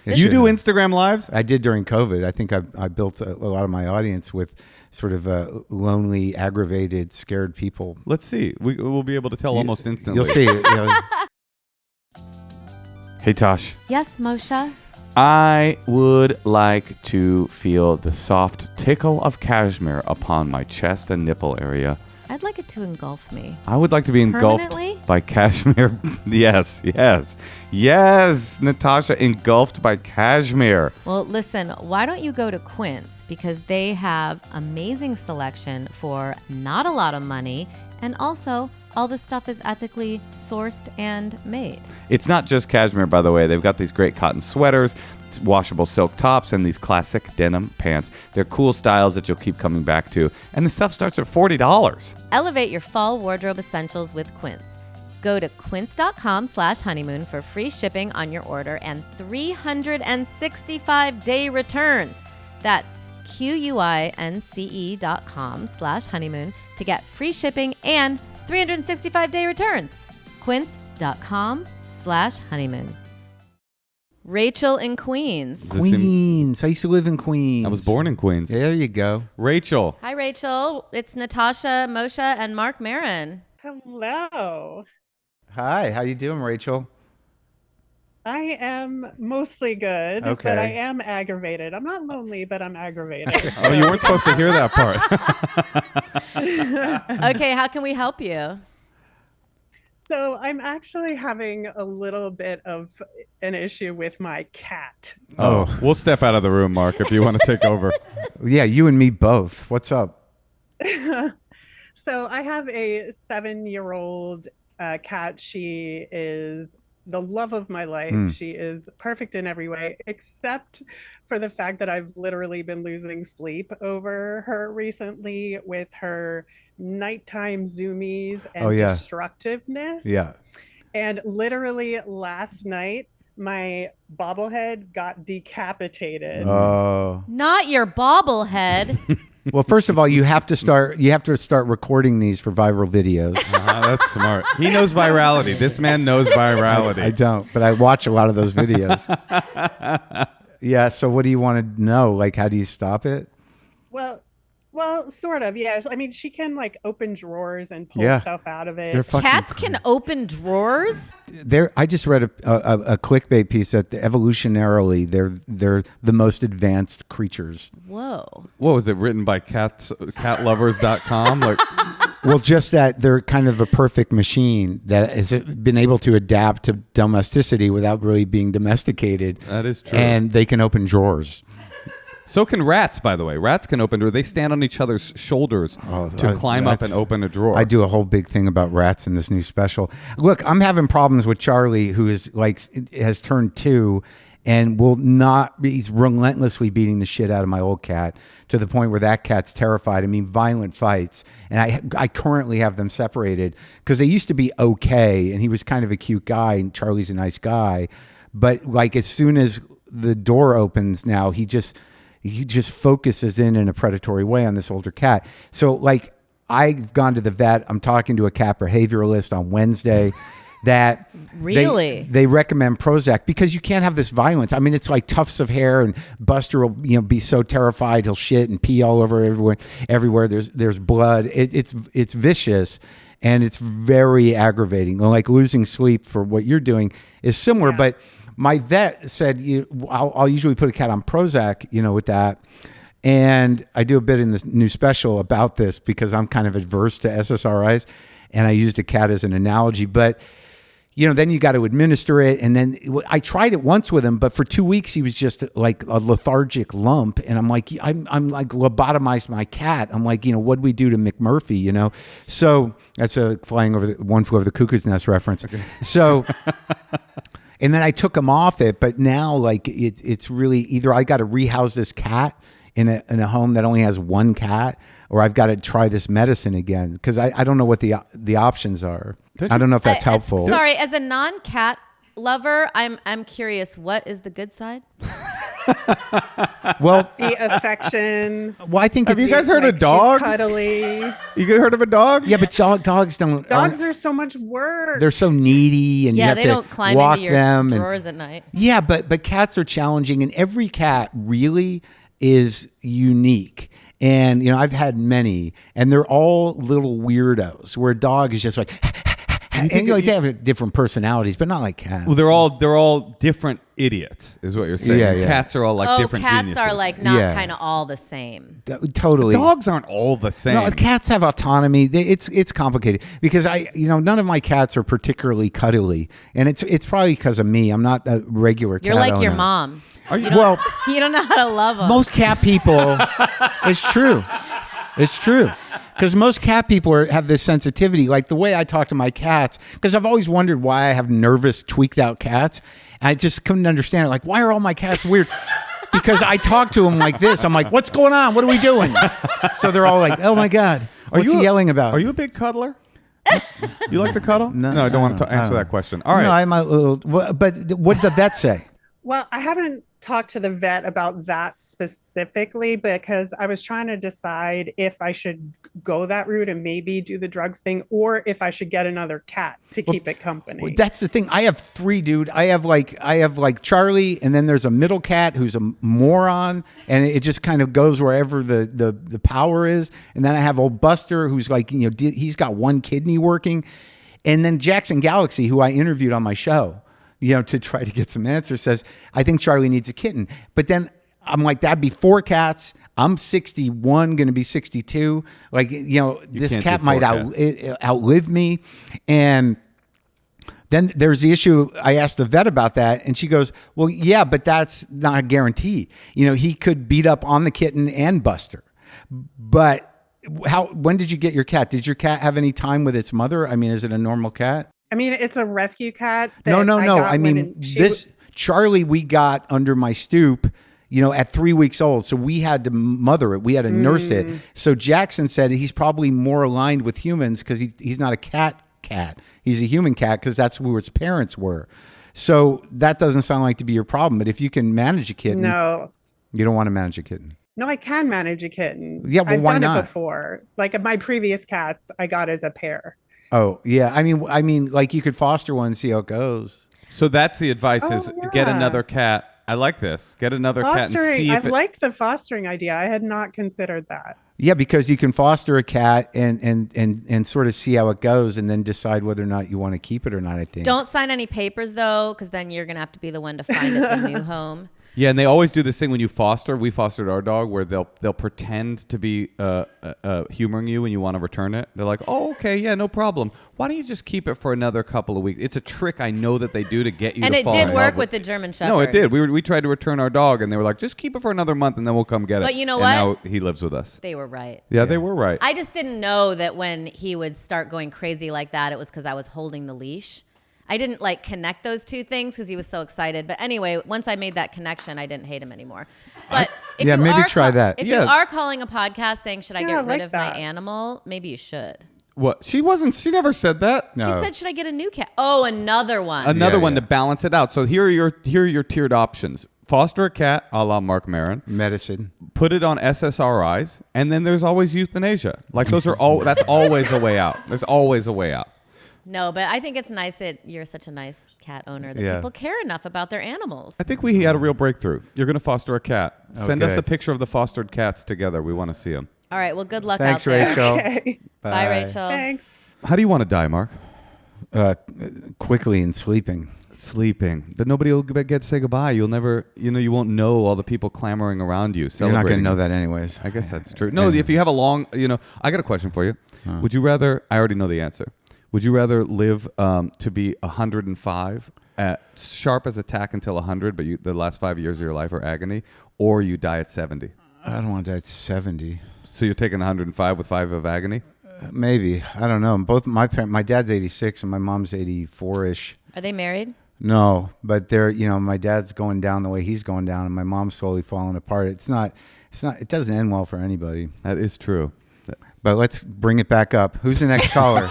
You do Instagram lives? I did during COVID. I think I built a lot of my audience with sort of lonely, aggravated, scared people. Let's see. We'll be able to tell almost instantly. You'll see. Hey, Tosh. Yes, Moshe. I would like to feel the soft tickle of cashmere upon my chest and nipple area. I'd like it to engulf me. I would like to be engulfed by cashmere. Yes, Natasha, engulfed by cashmere. Well, listen, why don't you go to Quince? Because they have amazing selection for not a lot of money, and also all the stuff is ethically sourced and made. It's not just cashmere, by the way. They've got these great cotton sweaters, washable silk tops, and these classic denim pants. They're cool styles that you'll keep coming back to. And the stuff starts at $40. Elevate your fall wardrobe essentials with Quince. Go to quince.com/honeymoon for free shipping on your order and 365-day returns. That's QUINCE.com/honeymoon to get free shipping and 365-day returns. Quince.com/honeymoon. Rachel in Queens. Queens. I used to live in Queens. I was born in Queens. Yeah, there you go. Rachel. Hi, Rachel. It's Natasha, Moshe, and Marc Maron. Hello. Hi. How you doing, Rachel? I am mostly good, Okay. but I am aggravated. I'm not lonely, but I'm aggravated. Oh, you weren't supposed to hear that part. Okay, how can we help you? So I'm actually having a little bit of an issue with my cat. Oh, we'll step out of the room, Mark, if you want to take over. Yeah, you and me both. What's up? So I have a 7-year-old cat. She is the love of my life. She is perfect in every way, except for the fact that I've literally been losing sleep over her recently with her nighttime zoomies and destructiveness. Yeah. And literally last night, my bobblehead got decapitated. Oh. Not your bobblehead. Well, first of all, you have to start recording these for viral videos. That's smart. He knows virality. This man knows virality. I don't, but I watch a lot of those videos. Yeah. So what do you want to know? Like, how do you stop it? Well, sort of, yes. I mean, she can like open drawers and pull stuff out of it. Cats can open drawers? I just read a clickbait piece that evolutionarily they're the most advanced creatures. Whoa. What was it, written by catlovers.com? Like, well, just that they're kind of a perfect machine that has been able to adapt to domesticity without really being domesticated. That is true. And they can open drawers. So can rats, by the way. Rats can open drawers. They stand on each other's shoulders to climb up and open a drawer. I do a whole big thing about rats in this new special. Look, I'm having problems with Charlie, who is has turned 2 and he's relentlessly beating the shit out of my old cat to the point where that cat's terrified. I mean, violent fights. And I currently have them separated because they used to be okay. And he was kind of a cute guy and Charlie's a nice guy. But like as soon as the door opens now, he just focuses in a predatory way on this older cat. So like I've gone to the vet. I'm talking to a cat behavioralist on Wednesday that really they recommend Prozac because you can't have this violence. I mean, it's like tufts of hair and Buster will be so terrified he'll shit and pee all over everywhere. There's blood. It's vicious and it's very aggravating. Like losing sleep for what you're doing is similar, but my vet said, I'll usually put a cat on Prozac, with that. And I do a bit in this new special about this because I'm kind of adverse to SSRIs. And I used a cat as an analogy. But, then you got to administer it. And then I tried it once with him, but for 2 weeks he was just like a lethargic lump. And I'm like, I'm like lobotomized my cat. I'm like, what'd we do to McMurphy, So that's a one flew over the cuckoo's nest reference. Okay. So, and then I took him off it, but now like it's really either I got to rehouse this cat in a home that only has one cat, or I've got to try this medicine again because I don't know what the options are. I don't know if that's helpful. Sorry, as a non-cat lover, I'm curious. What is the good side? Well, the affection. Well, I think have you guys heard of dogs? She's cuddly. You heard of a dog? Yeah, but dogs don't. Dogs are so much work. They're so needy, and you have they to don't climb walk into your them drawers at night. Yeah, but cats are challenging, and every cat really is unique. And I've had many, and they're all little weirdos. Where a dog is just like, and they have different personalities, but not like cats. Well, they're all different idiots, is what you're saying. Yeah. Cats are all like different cats geniuses. are like not kind of all the same. Totally. Dogs aren't all the same. No, cats have autonomy. It's complicated because none of my cats are particularly cuddly, and it's probably because of me. I'm not a regular cat You're like owner. your mom. You don't know how to love them. Most cat people, it's true. It's true. Because most cat people have this sensitivity, like the way I talk to my cats, because I've always wondered why I have nervous, tweaked out cats. And I just couldn't understand it. Like, why are all my cats weird? Because I talk to them like this. I'm like, what's going on? What are we doing? So they're all like, oh my God, what's he yelling about? Are you a big cuddler? You like to cuddle? No, I don't want to answer that question. All right. No, I'm a little, but what did the vet say? Well, I haven't talked to the vet about that specifically because I was trying to decide if I should go that route and maybe do the drugs thing, or if I should get another cat to keep it company. Well, that's the thing. I have 3, dude. I have like Charlie, and then there's a middle cat who's a moron, and it just kind of goes wherever the power is. And then I have old Buster, who's like, he's got one kidney working, and then Jackson Galaxy, who I interviewed on my show, to try to get some answers, says, I think Charlie needs a kitten. But then I'm like, that'd be 4 cats. I'm 61, going to be 62. Like, this cat might outlive me. And then there's the issue. I asked the vet about that, and she goes, well, yeah, but that's not a guarantee. He could beat up on the kitten and Buster. But when did you get your cat? Did your cat have any time with its mother? I mean, is it a normal cat? I mean, it's a rescue cat. No. I mean, Charlie we got under my stoop, at 3 weeks old. So we had to mother it. We had to nurse it. So Jackson said he's probably more aligned with humans because he's not a cat. He's a human cat because that's who his parents were. So that doesn't sound like to be your problem. But if you can manage a kitten, no, you don't want to manage a kitten. No, I can manage a kitten. Yeah, well, why not? I've done it before. Like my previous cats, I got as a pair. Oh, yeah. I mean, like you could foster one and see how it goes. So that's the advice is get another cat. I like this. Get another cat and see if I like the fostering idea. I had not considered that. Yeah, because you can foster a cat and sort of see how it goes and then decide whether or not you want to keep it or not, I think. Don't sign any papers, though, because then you're going to have to be the one to find it the new home. Yeah, and they always do this thing when you foster. We fostered our dog where they'll pretend to be humoring you when you want to return it. They're like, "Oh, okay, yeah, no problem. Why don't you just keep it for another couple of weeks?" It's a trick I know that they do to get you. And to it fall did in work love with the German Shepherd. No, it did. We tried to return our dog, and they were like, "Just keep it for another month, and then we'll come get it." But you know and what? Now he lives with us. They were right. Yeah, they were right. I just didn't know that when he would start going crazy like that, it was because I was holding the leash. I didn't connect those two things because he was so excited. But anyway, once I made that connection, I didn't hate him anymore. But if you maybe are try that. If you are calling a podcast saying, should I get rid of that. my animal? Maybe you should. What? She never said that. No. She said, should I get a new cat? Oh, another one. Another one to balance it out. So here are your tiered options. Foster a cat, a la Marc Maron. Medicine. Put it on SSRIs, and then there's always euthanasia. That's always a way out. There's always a way out. No, but I think it's nice that you're such a nice cat owner that people care enough about their animals. I think we had a real breakthrough. You're going to foster a cat. Send us Okay. a picture of the fostered cats together. We want to see them. All right, well, good luck Thanks, out there. Rachel. Okay. Bye, Rachel. Thanks. How do you want to die, Mark? Quickly and sleeping. Sleeping. But nobody will get to say goodbye. You'll never, you won't know all the people clamoring around you. You're not going to celebrating. know that anyways. I guess that's true. No, if you have a long, I got a question for you. Would you rather, I already know the answer. Would you rather live to be 105, sharp as a tack until 100, but the last 5 years of your life are agony, or you die at 70? I don't want to die at 70. So you're taking 105 with 5 of agony? Maybe. I don't know. Both my dad's 86 and my mom's 84-ish. Are they married? No, but my dad's going down the way he's going down, and my mom's slowly falling apart. It doesn't end well for anybody. That is true. But let's bring it back up. Who's the next caller?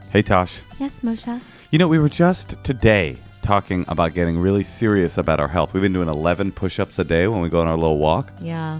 Hey, Tosh. Yes, Moshe. We were just today talking about getting really serious about our health. We've been doing 11 push-ups a day when we go on our little walk. Yeah,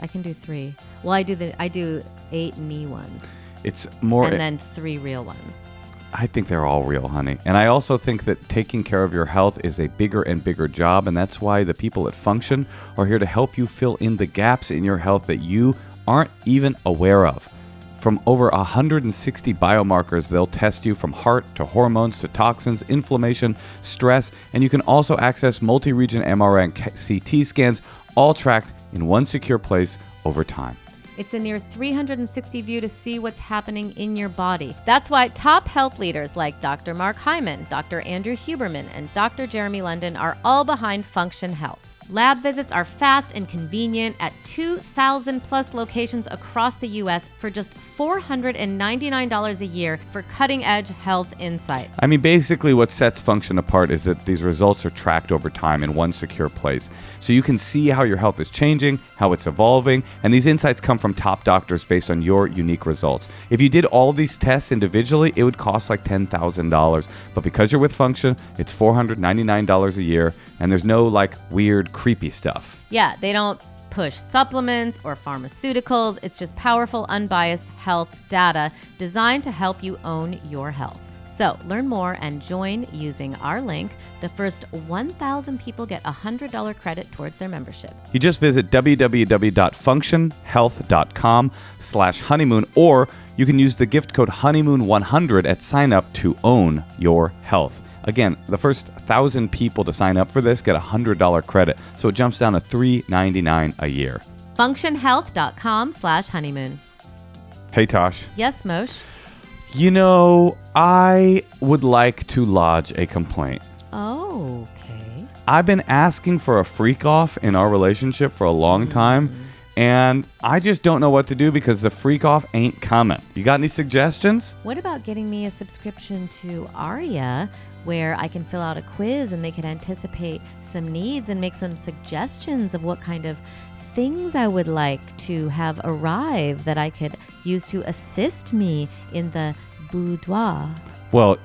I can do 3. Well, I do 8 knee ones. It's more, and then 3 real ones. I think they're all real, honey. And I also think that taking care of your health is a bigger and bigger job, and that's why the people at Function are here to help you fill in the gaps in your health that you aren't even aware of. From over 160 biomarkers, they'll test you from heart to hormones to toxins, inflammation, stress, and you can also access multi-region MRI and CT scans, all tracked in one secure place over time. It's a near 360 view to see what's happening in your body. That's why top health leaders like Dr. Mark Hyman, Dr. Andrew Huberman, and Dr. Jeremy London are all behind Function Health. Lab visits are fast and convenient at 2,000 plus locations across the U.S. for just $499 a year for cutting-edge health insights. I mean, basically what sets Function apart is that these results are tracked over time in one secure place. So you can see how your health is changing, how it's evolving, and these insights come from top doctors based on your unique results. If you did all these tests individually, it would cost like $10,000. But because you're with Function, it's $499 a year, and there's no weird, creepy stuff. Yeah, they don't push supplements or pharmaceuticals. It's just powerful, unbiased health data designed to help you own your health. So learn more and join using our link. The first 1,000 people get $100 credit towards their membership. You just visit www.functionhealth.com/honeymoon, or you can use the gift code honeymoon100 at sign up to own your health. Again, the first 1,000 people to sign up for this get $100 credit, so it jumps down to $399 a year. Functionhealth.com/honeymoon. Hey, Tosh. Yes, Moshe. I would like to lodge a complaint. Oh, okay. I've been asking for a freak off in our relationship for a long time, and I just don't know what to do because the freak off ain't coming. You got any suggestions? What about getting me a subscription to Aria, where I can fill out a quiz and they can anticipate some needs and make some suggestions of what kind of things I would like to have arrive that I could use to assist me in the boudoir? Well,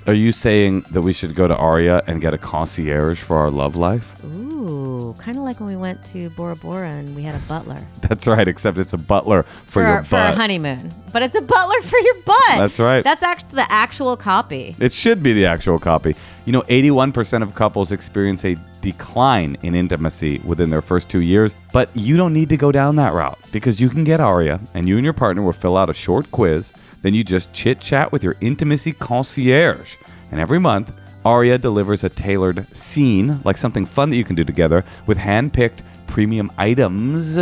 are you saying that we should go to Aria and get a concierge for our love life? Ooh, kind of like when we went to Bora Bora and we had a butler. That's right, except it's a butler for your butt. For our honeymoon. But it's a butler for your butt. That's right. That's actually the actual copy. It should be the actual copy. 81% of couples experience a decline in intimacy within their first 2 years, but you don't need to go down that route because you can get Aria and you and your partner will fill out a short quiz. Then you just chit-chat with your intimacy concierge. And every month, Aria delivers a tailored scene, like something fun that you can do together, with hand-picked premium items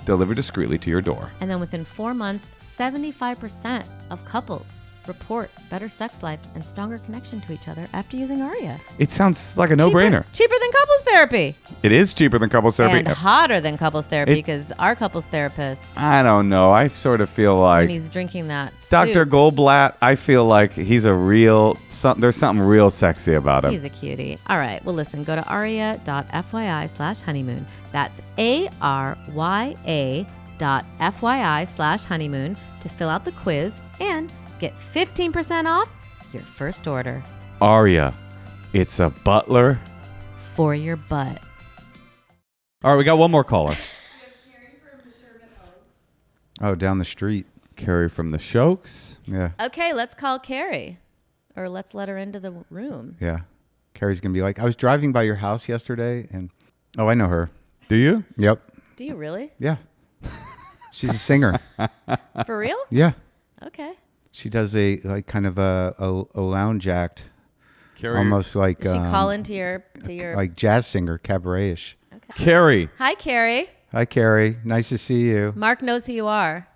delivered discreetly to your door. And then within 4 months, 75% of couples report better sex life and stronger connection to each other after using Aria. It sounds like a no-brainer. Cheaper than couples therapy. It is cheaper than couples therapy. And hotter than couples therapy because our couples therapist, I don't know. I sort of feel like when he's drinking that Dr. soup, Goldblatt, I feel like he's there's something real sexy about him. he's a cutie. All right. Well, listen, go to aria.fyi/honeymoon. That's ARYA.FYI/honeymoon to fill out the quiz and get 15% off your first order. Aria, it's a butler for your butt. All right, we got one more caller. Oh, down the street. Carrie from the Shokes. Yeah. Okay, let's call Carrie. Or let's let her into the room. Yeah. Carrie's going to be like, I was driving by your house yesterday and... Oh, I know her. Do you? Yep. Do you really? Yeah. She's a singer. For real? Yeah. Okay. She does a kind of a lounge act. Carrie. Almost like... Does she call into your... Like jazz singer, cabaret-ish. Okay. Carrie. Hi, Carrie. Hi, Carrie. Nice to see you. Mark knows who you are.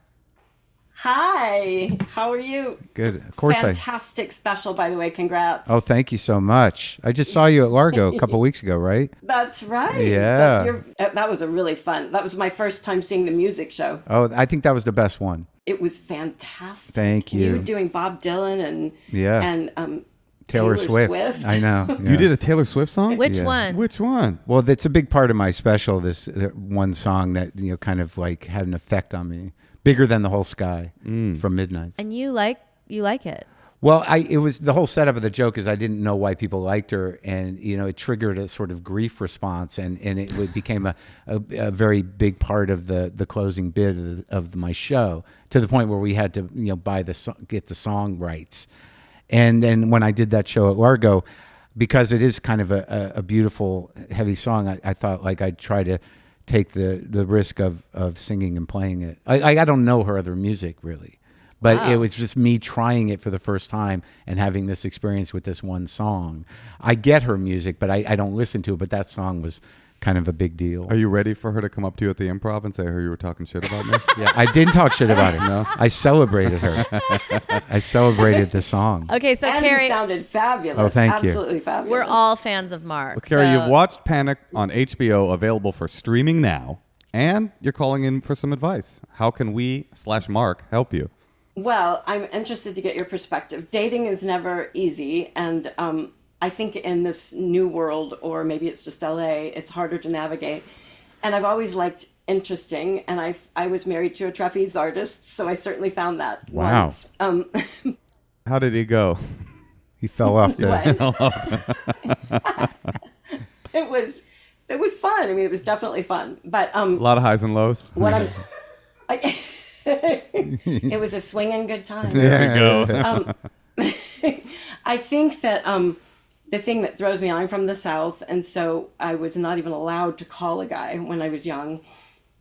Hi, how are you? Good. Of course Fantastic special, by the way. Congrats. Oh, thank you so much. I just saw you at Largo a couple weeks ago, right? That's right. Yeah. That was a really fun. That was my first time seeing the music show. Oh, I think that was the best one. It was fantastic. Thank you. You were doing Bob Dylan and Taylor Swift. I know. Yeah. You did a Taylor Swift song? Which one? Which one? Well, that's a big part of my special. This one song that kind of like had an effect on me, bigger than the whole sky from Midnights. And you like it. Well, it was the whole setup of the joke is I didn't know why people liked her, and it triggered a sort of grief response, and it became a very big part of the closing bit of my show, to the point where we had to get the song rights, and then when I did that show at Largo, because it is kind of a beautiful heavy song, I thought like I'd try to take the risk of singing and playing it. I don't know her other music really. But it was just me trying it for the first time and having this experience with this one song. I get her music, but I don't listen to it. But that song was kind of a big deal. Are you ready for her to come up to you at the Improv and say, "I heard you were talking shit about me"? Yeah, I didn't talk shit about her. No, I celebrated her. I celebrated the song. Okay, so and Carrie, you sounded fabulous. Oh, thank you. Absolutely fabulous. we're all fans of Mark. Well, Carrie, so- you've watched Panic on HBO, available for streaming now, and you're calling in for some advice. How can we/Mark help you? Well, I'm interested to get your perspective. Dating is never easy, and I think in this new world, or maybe it's just LA, it's harder to navigate. And I've always liked interesting, and I was married to a trapeze artist, so I certainly found that Wow. once. How did he go? He fell off the. It was fun. I mean, it was definitely fun. But A lot of highs and lows. what I'm it was a swinging good time. There we go. I think that the thing that throws me, I'm from the South, and so I was not even allowed to call a guy when I was young.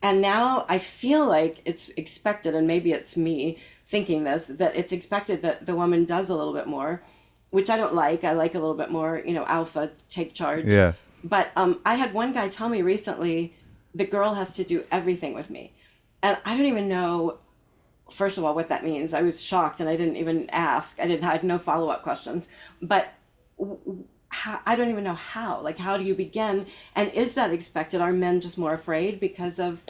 And now I feel like it's expected, and maybe it's me thinking this, that it's expected that the woman does a little bit more, which I don't like. I like a little bit more, alpha, take charge. Yeah. But I had one guy tell me recently, the girl has to do everything with me. And I don't even know, first of all, what that means. I was shocked, and I didn't even ask. I had no follow-up questions. But I don't even know how. Like, how do you begin? And is that expected? Are men just more afraid because of,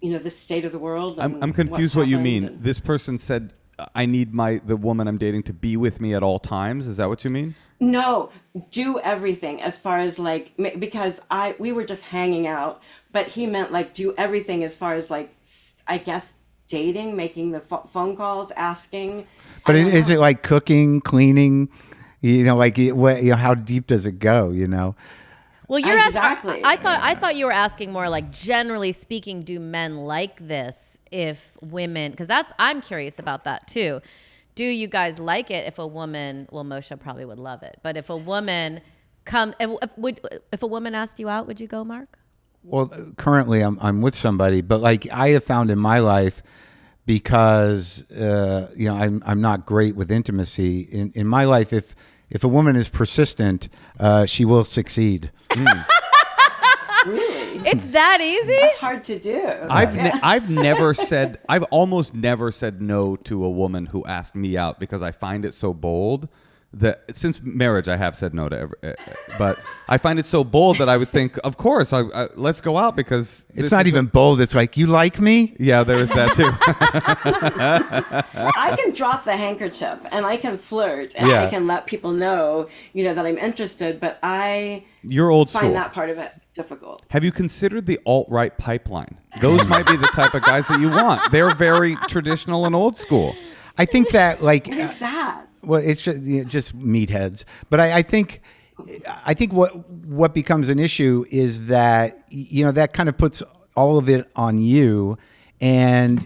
the state of the world? I'm confused what you mean. This person said, I need the woman I'm dating to be with me at all times. Is that what you mean? No, do everything as far as because we were just hanging out, but he meant do everything as far as I guess dating, making the phone calls, asking. But is it like cooking, cleaning? How deep does it go? Well, you're Exactly. I thought you were asking more like, generally speaking, do men like this if women? Because I'm curious about that too. Do you guys like it if a woman? Well, Moshe probably would love it, but if a woman if a woman asked you out, would you go, Mark? Well, currently I'm with somebody, but I have found in my life, because I'm not great with intimacy in my life. If a woman is persistent, she will succeed. Really? It's that easy? That's hard to do. I've almost never said no to a woman who asked me out, because I find it so bold that since marriage I have said no to but I find it so bold that I would think, of course, let's go out, because It's not even bold. It's like, you like me? Yeah, there is that too. I can drop the handkerchief and I can flirt and I can let people know, that I'm interested, but You're old find school. that part of it difficult. Have you considered the alt-right pipeline? Those might be the type of guys that you want. They're very traditional and old school. I think that What is that? well, it's just meatheads. But I think what becomes an issue is that that kind of puts all of it on you, and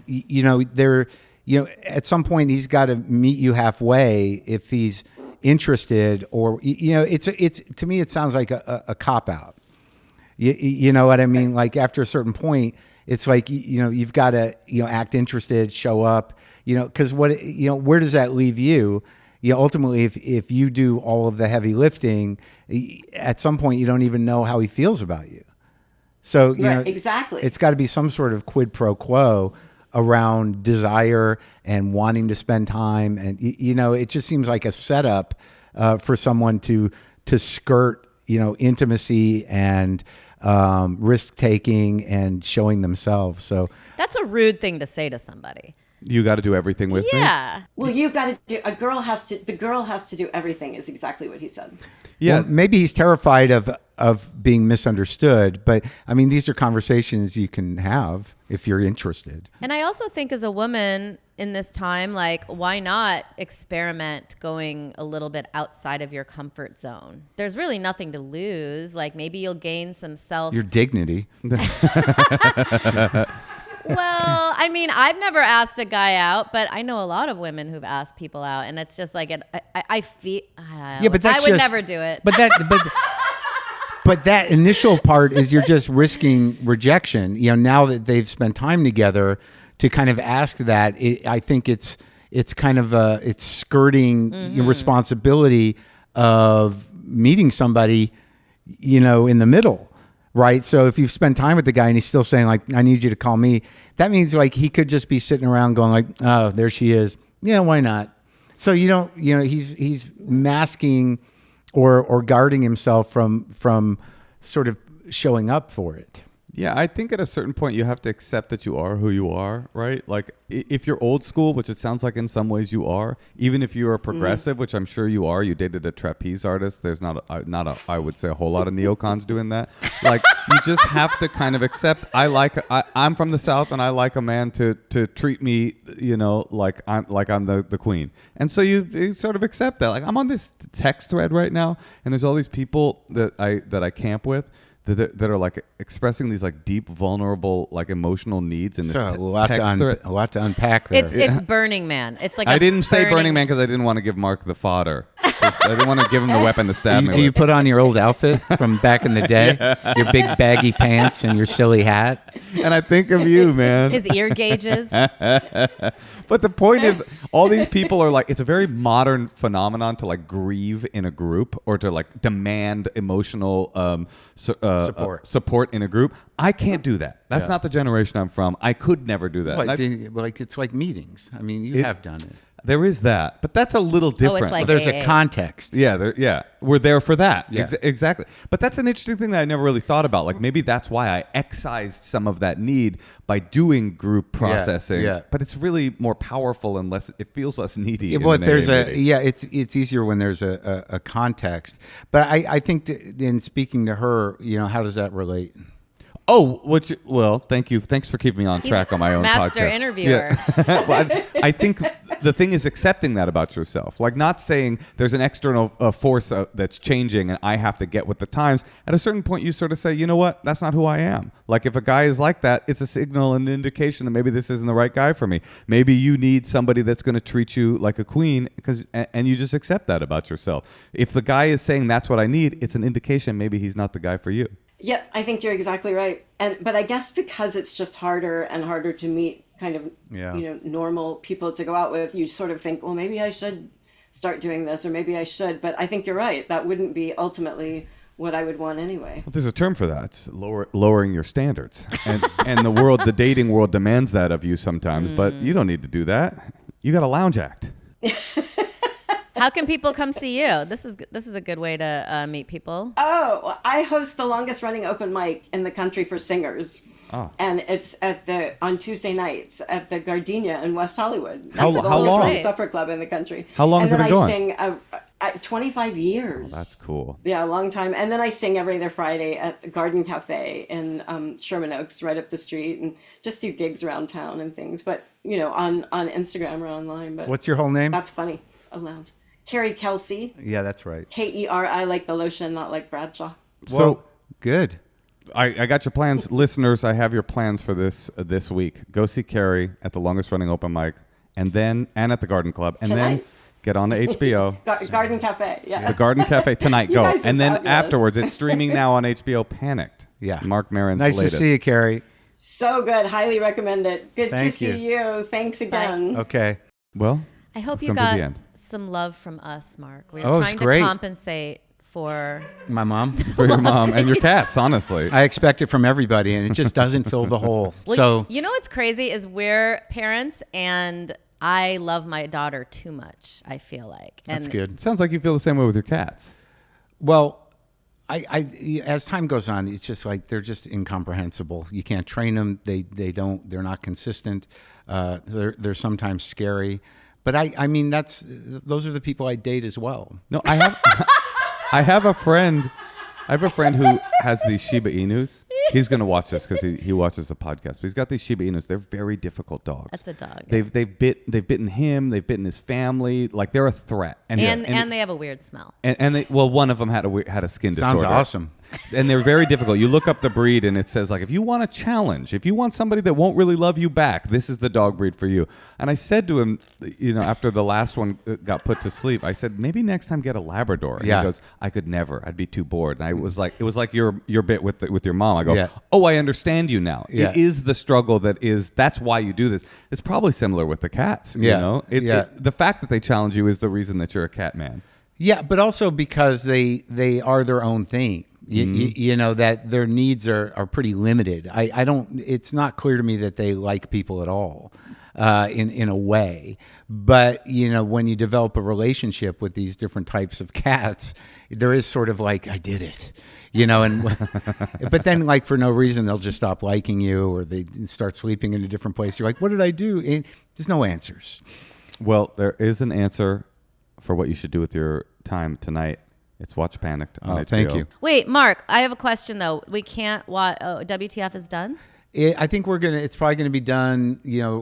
at some point he's got to meet you halfway if he's interested, or it's to me it sounds like a cop out. You know what I mean? Like after a certain point, it's like you've got to act interested, show up. Because where does that leave you? Ultimately, if you do all of the heavy lifting, at some point you don't even know how he feels about you. So Right, exactly. it's got to be some sort of quid pro quo around desire and wanting to spend time. And, it just seems like a setup for someone to skirt, intimacy and risk taking and showing themselves. So That's a rude thing to say to somebody. You got to do everything with me. Yeah. Well, you've got to do. The girl has to do everything. Is exactly what he said. Yeah. well, maybe he's terrified of being misunderstood. But I mean, these are conversations you can have if you're interested. And I also think as a woman in this time, like, why not experiment going a little bit outside of your comfort zone? There's really nothing to lose. Like, maybe you'll gain some self. Your dignity. Well, I mean, I've never asked a guy out, but I know a lot of women who've asked people out, and it's just like I feel. Yeah, but that's I would just, never do it. But that initial part is you're just risking rejection. Now that they've spent time together, to kind of ask that, I think it's kind of it's skirting your responsibility of meeting somebody, in the middle. Right. So if you've spent time with the guy and he's still saying like, I need you to call me, that means like he could just be sitting around going like, oh, there she is. Yeah, why not? So he's masking or guarding himself from sort of showing up for it. Yeah, I think at a certain point you have to accept that you are who you are, right? Like if you're old school, which it sounds like in some ways you are, even if you are progressive, which I'm sure you are, you dated a trapeze artist. There's not I would say a whole lot of neocons doing that. Like you just have to kind of accept. I'm from the South and I like a man to treat me, like I'm the queen. And so you sort of accept that. Like I'm on this text thread right now, and there's all these people that I camp with. That are like expressing these like deep, vulnerable, like emotional needs in this So a lot to unpack there. It's Burning Man. It's like I didn't say Burning Man because I didn't want to give Mark the fodder. I didn't want to give him the weapon to stab me Do you with. put on your old outfit from back in the day? Your big baggy pants and your silly hat? And I think of you, man. his ear gauges. But the point is, all these people are like, it's a very modern phenomenon to like grieve in a group or to like demand emotional support in a group. I can't do that. That's not the generation I'm from. I could never do that. Like it's like meetings. I mean, you have done it. There is that, but that's a little different. like There's AA. a context. Yeah, we're there for that. Yeah. Exactly. But that's an interesting thing that I never really thought about. Like maybe that's why I excised some of that need by doing group processing. Yeah. But it's really more powerful and less. It feels less needy. Well, in there's AA meeting. it's easier when there's a context. But I think that in speaking to her, how does that relate? Oh, well, thank you. Thanks for keeping me on track on my own Master podcast. interviewer. Yeah. Well, I think the thing is accepting that about yourself. Like not saying there's an external force that's changing and I have to get with the times. At a certain point, you sort of say, you know what? That's not who I am. Like if a guy is like that, it's a signal and an indication that maybe this isn't the right guy for me. Maybe you need somebody that's going to treat you like a queen and you just accept that about yourself. If the guy is saying that's what I need, it's an indication maybe he's not the guy for you. Yep, I think you're exactly right. But I guess because it's just harder and harder to meet kind of normal people to go out with, you sort of think, well, maybe I should start doing this, or maybe I should. But I think you're right. That wouldn't be ultimately what I would want anyway. Well, there's a term for that. It's lowering your standards, and the dating world demands that of you sometimes. But you don't need to do that. You got a lounge act. How can people come see you? This is a good way to meet people. Oh, well, I host the longest running open mic in the country for singers. Oh. And it's on Tuesday nights at the Gardenia in West Hollywood. How That's the long? longest running supper club in the country. How long has it been going? And then I sing 25 years. Oh, that's cool. Yeah, a long time. And then I sing every other Friday at the Garden Cafe in Sherman Oaks, right up the street, and just do gigs around town and things. But, on Instagram or online. But What's your whole name? that's funny. Lounge. Carrie Kelsey. Yeah, that's right. Keri, like the lotion, not like Bradshaw. So good. I got your plans, listeners. I have your plans for this week. Go see Carrie at the longest running open mic, and at the Garden Club, and then Tonight? get on to HBO. Garden Cafe, yeah. The Garden Cafe tonight. You Go, guys are and then fabulous. afterwards, it's streaming now on HBO. Panicked. Yeah. Marc Maron's Nice latest. to see you, Carrie. So good. Highly recommend it. Good Thank to see you. Thanks again. Okay. Well, I hope you come to the got end. some love from us, Mark. We Oh, were it's trying great. to compensate for My mom. For your mom and your cats, honestly. I expect it from everybody, and it just doesn't fill the hole. Well, So you know what's crazy is we're parents, and I love my daughter too much, I feel like. And that's good. It sounds like you feel the same way with your cats. Well, I as time goes on, it's just like they're just incomprehensible. You can't train them. They're not consistent. They're sometimes scary. But I mean, those are the people I date as well. No, I have I have a friend who has these Shiba Inus. He's going to watch this because he watches the podcast. But he's got these Shiba Inus. They're very difficult dogs. That's a dog. They've bitten him. They've bitten his family. Like they're a threat. And they have a weird smell. And one of them had a skin disorder. Sounds awesome. And they're very difficult. You look up the breed and it says, like, if you want a challenge, if you want somebody that won't really love you back, this is the dog breed for you. And I said to him, after the last one got put to sleep, I said, maybe next time get a Labrador. And Yeah. he goes, I could never. I'd be too bored. And it was like your bit with your mom. I go, Yeah. oh, I understand you now. Yeah. It is the struggle that's why you do this. It's probably similar with the cats. Yeah. The fact that they challenge you is the reason that you're a cat man. Yeah, but also because they are their own thing. You know, that their needs are pretty limited. I don't. It's not clear to me that they like people at all, in a way. But when you develop a relationship with these different types of cats, there is sort of like, I did it. And but then, like, for no reason, they'll just stop liking you, or they start sleeping in a different place. You're like, what did I do? And there's no answers. Well, there is an answer for what you should do with your time tonight. It's watch Panicked on HBO. Thank you. Wait, Mark, I have a question, though. We can't watch... WTF is done? I think it's probably going to be done,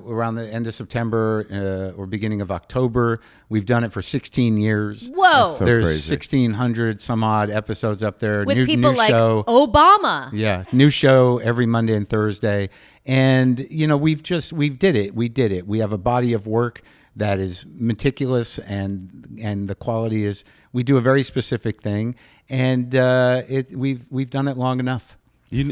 around the end of September or beginning of October. We've done it for 16 years. Whoa. So There's crazy. 1,600 some odd episodes up there. With new people like show. Obama. Yeah, new show every Monday and Thursday. And, we did it. We did it. We have a body of work that is meticulous, and the quality is, we do a very specific thing, and we've done it long enough.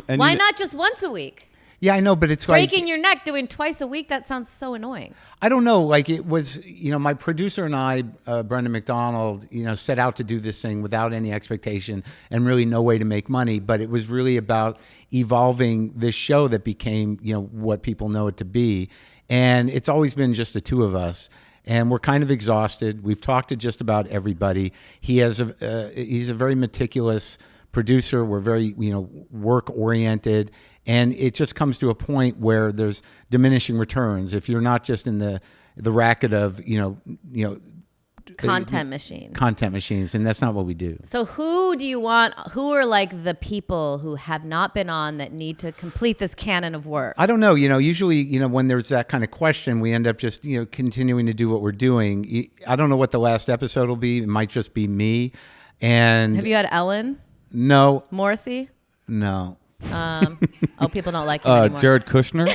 Why not just once a week? Yeah, I know, but it's Breaking your neck doing twice a week, that sounds so annoying. I don't know. Like, it was, my producer and I, Brendan McDonald, set out to do this thing without any expectation and really no way to make money. But it was really about evolving this show that became, what people know it to be. And it's always been just the two of us. And we're kind of exhausted. We've talked to just about everybody. He's a very meticulous producer. We're very, work oriented. And it just comes to a point where there's diminishing returns. If you're not just in the racket of, Content machines. And that's not what we do. So who do you want? Who are like the people who have not been on that need to complete this canon of work? I don't know. Usually, when there's that kind of question, we end up just, continuing to do what we're doing. I don't know what the last episode will be. It might just be me. And Have you had Ellen no, Morrissey? no, People don't like him anymore. Jared Kushner,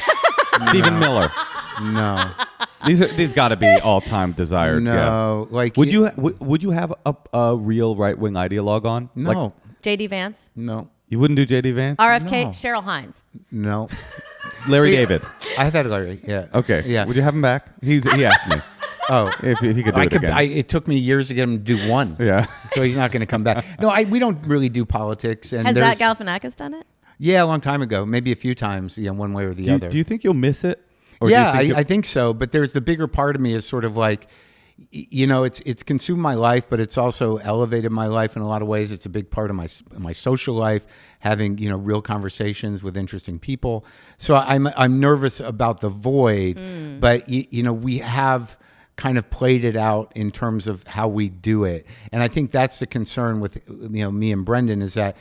Stephen Miller. no. These got to be all-time desired. No, guests. like would you have a real right-wing ideologue on? No, Like, J.D. Vance? no, you wouldn't do J.D. Vance? RFK? No. Cheryl Hines? no. Larry David. I've had Larry. Yeah. Okay. Yeah. Would you have him back? He asked me Oh, if he could do it again. It took me years to get him to do one. Yeah. So he's not going to come back. No, we don't really do politics. And Has there's- Zach Galifianakis done it? Yeah, a long time ago, maybe a few times, one way or the other. Do you think you'll miss it? Or do you Yeah, think I think so. But there's the bigger part of me is sort of like, it's consumed my life, but it's also elevated my life in a lot of ways. It's a big part of my social life, having real conversations with interesting people. So I'm nervous about the void, but we have kind of played it out in terms of how we do it, and I think that's the concern with me and Brendan, is that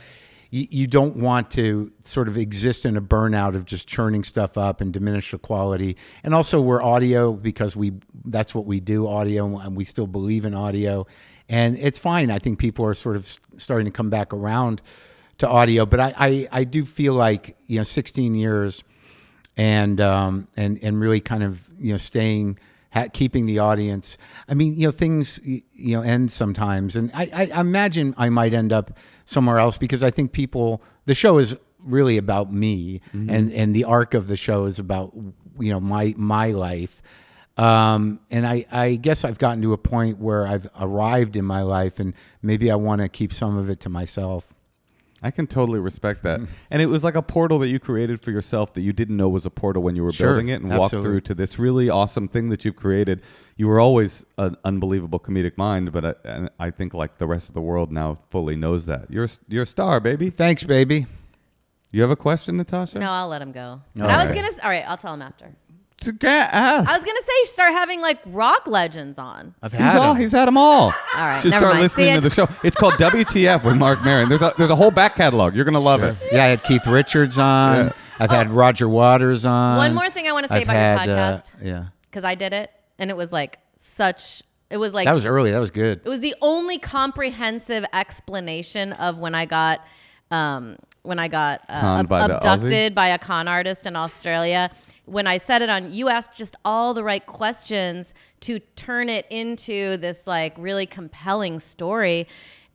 you don't want to sort of exist in a burnout of just churning stuff up and diminish the quality. And also, we're audio because that's what we do, audio, and we still believe in audio. And it's fine. I think people are sort of starting to come back around to audio. But I do feel like 16 years and really kind of staying, keeping the audience. I mean, things end sometimes, and I imagine I might end up somewhere else, because I think the show is really about me, and the arc of the show is about my life. And I guess I've gotten to a point where I've arrived in my life, and maybe I want to keep some of it to myself. I can totally respect that. And it was like a portal that you created for yourself that you didn't know was a portal when you were Sure, building it, and walked absolutely. through to this really awesome thing that you've created. You were always an unbelievable comedic mind, but I think like the rest of the world now fully knows that. You're a star, baby. Thanks, baby. You have a question, Natasha? No, I'll let him go. But All I was right. gonna. All right, I'll tell him after. Ask. I was gonna say start having like rock legends on. I've He's had 'em. he's had them all. All right, Should never start mind. listening See, to the show. It's called WTF with Marc Maron. There's a whole back catalog. You're gonna love it. Yeah, I had Keith Richards on. Yeah. I've had Roger Waters on. One more thing I want to say I've about your had, podcast, yeah, because I did it, and it was like such. It was like that was early. That was good. it was the only comprehensive explanation of when I got Conned by the abducted by a con artist in Australia. When I said it on, you asked just all the right questions to turn it into this like really compelling story.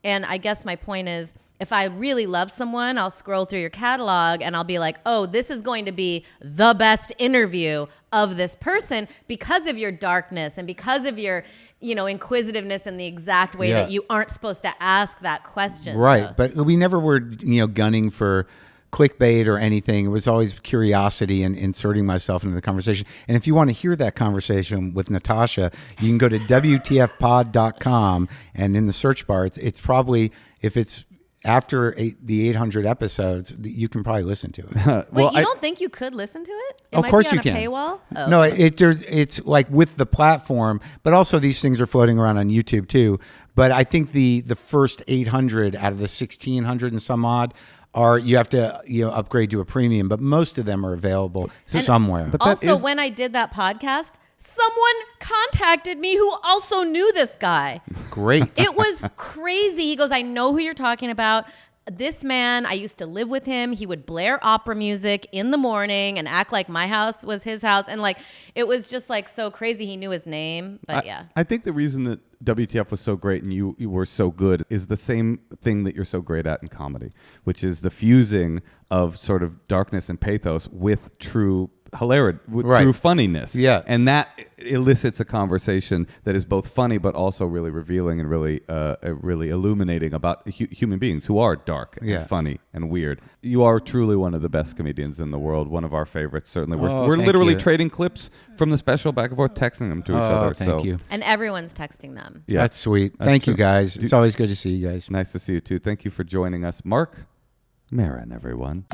And I guess my point is, if I really love someone, I'll scroll through your catalog and I'll be like, oh, this is going to be the best interview of this person because of your darkness and because of your, inquisitiveness in the exact way that you aren't supposed to ask that question. Right, So- but we never were, gunning for clickbait or anything. It was always curiosity and inserting myself into the conversation. And if you want to hear that conversation with Natasha, you can go to WTFpod.com, and in the search bar, it's probably, if it's after the 800 episodes, you can probably listen to it. Wait, you don't think you could listen to it? It Of might course be on you can. a paywall? Oh, No, okay. it's like with the platform, but also these things are floating around on YouTube too. But I think the first 800 out of the 1,600 and some odd are, you have to upgrade to a premium, but most of them are available somewhere. But that Also, is- when I did that podcast, someone contacted me who also knew this guy. Great. It was crazy. He goes, I know who you're talking about. This man, I used to live with him. He would blare opera music in the morning and act like my house was his house. And like, it was just like so crazy. He knew his name, but yeah. I think the reason that WTF was so great and you were so good is the same thing that you're so great at in comedy, which is the fusing of sort of darkness and pathos with true hilarity, with Right. true funniness. Yeah. And that elicits a conversation that is both funny but also really revealing and really illuminating about human beings who are dark and Yeah. funny and weird. You are truly one of the best comedians in the world, one of our favorites, certainly. Oh, We're thank literally you. trading clips from the special back and forth, texting them to each Oh, other. thank so you. And everyone's texting them. Yeah. That's sweet. That's Thank you, true. guys. It's always good to see you guys. Nice to see you too. Thank you for joining us. Marc Maron, everyone.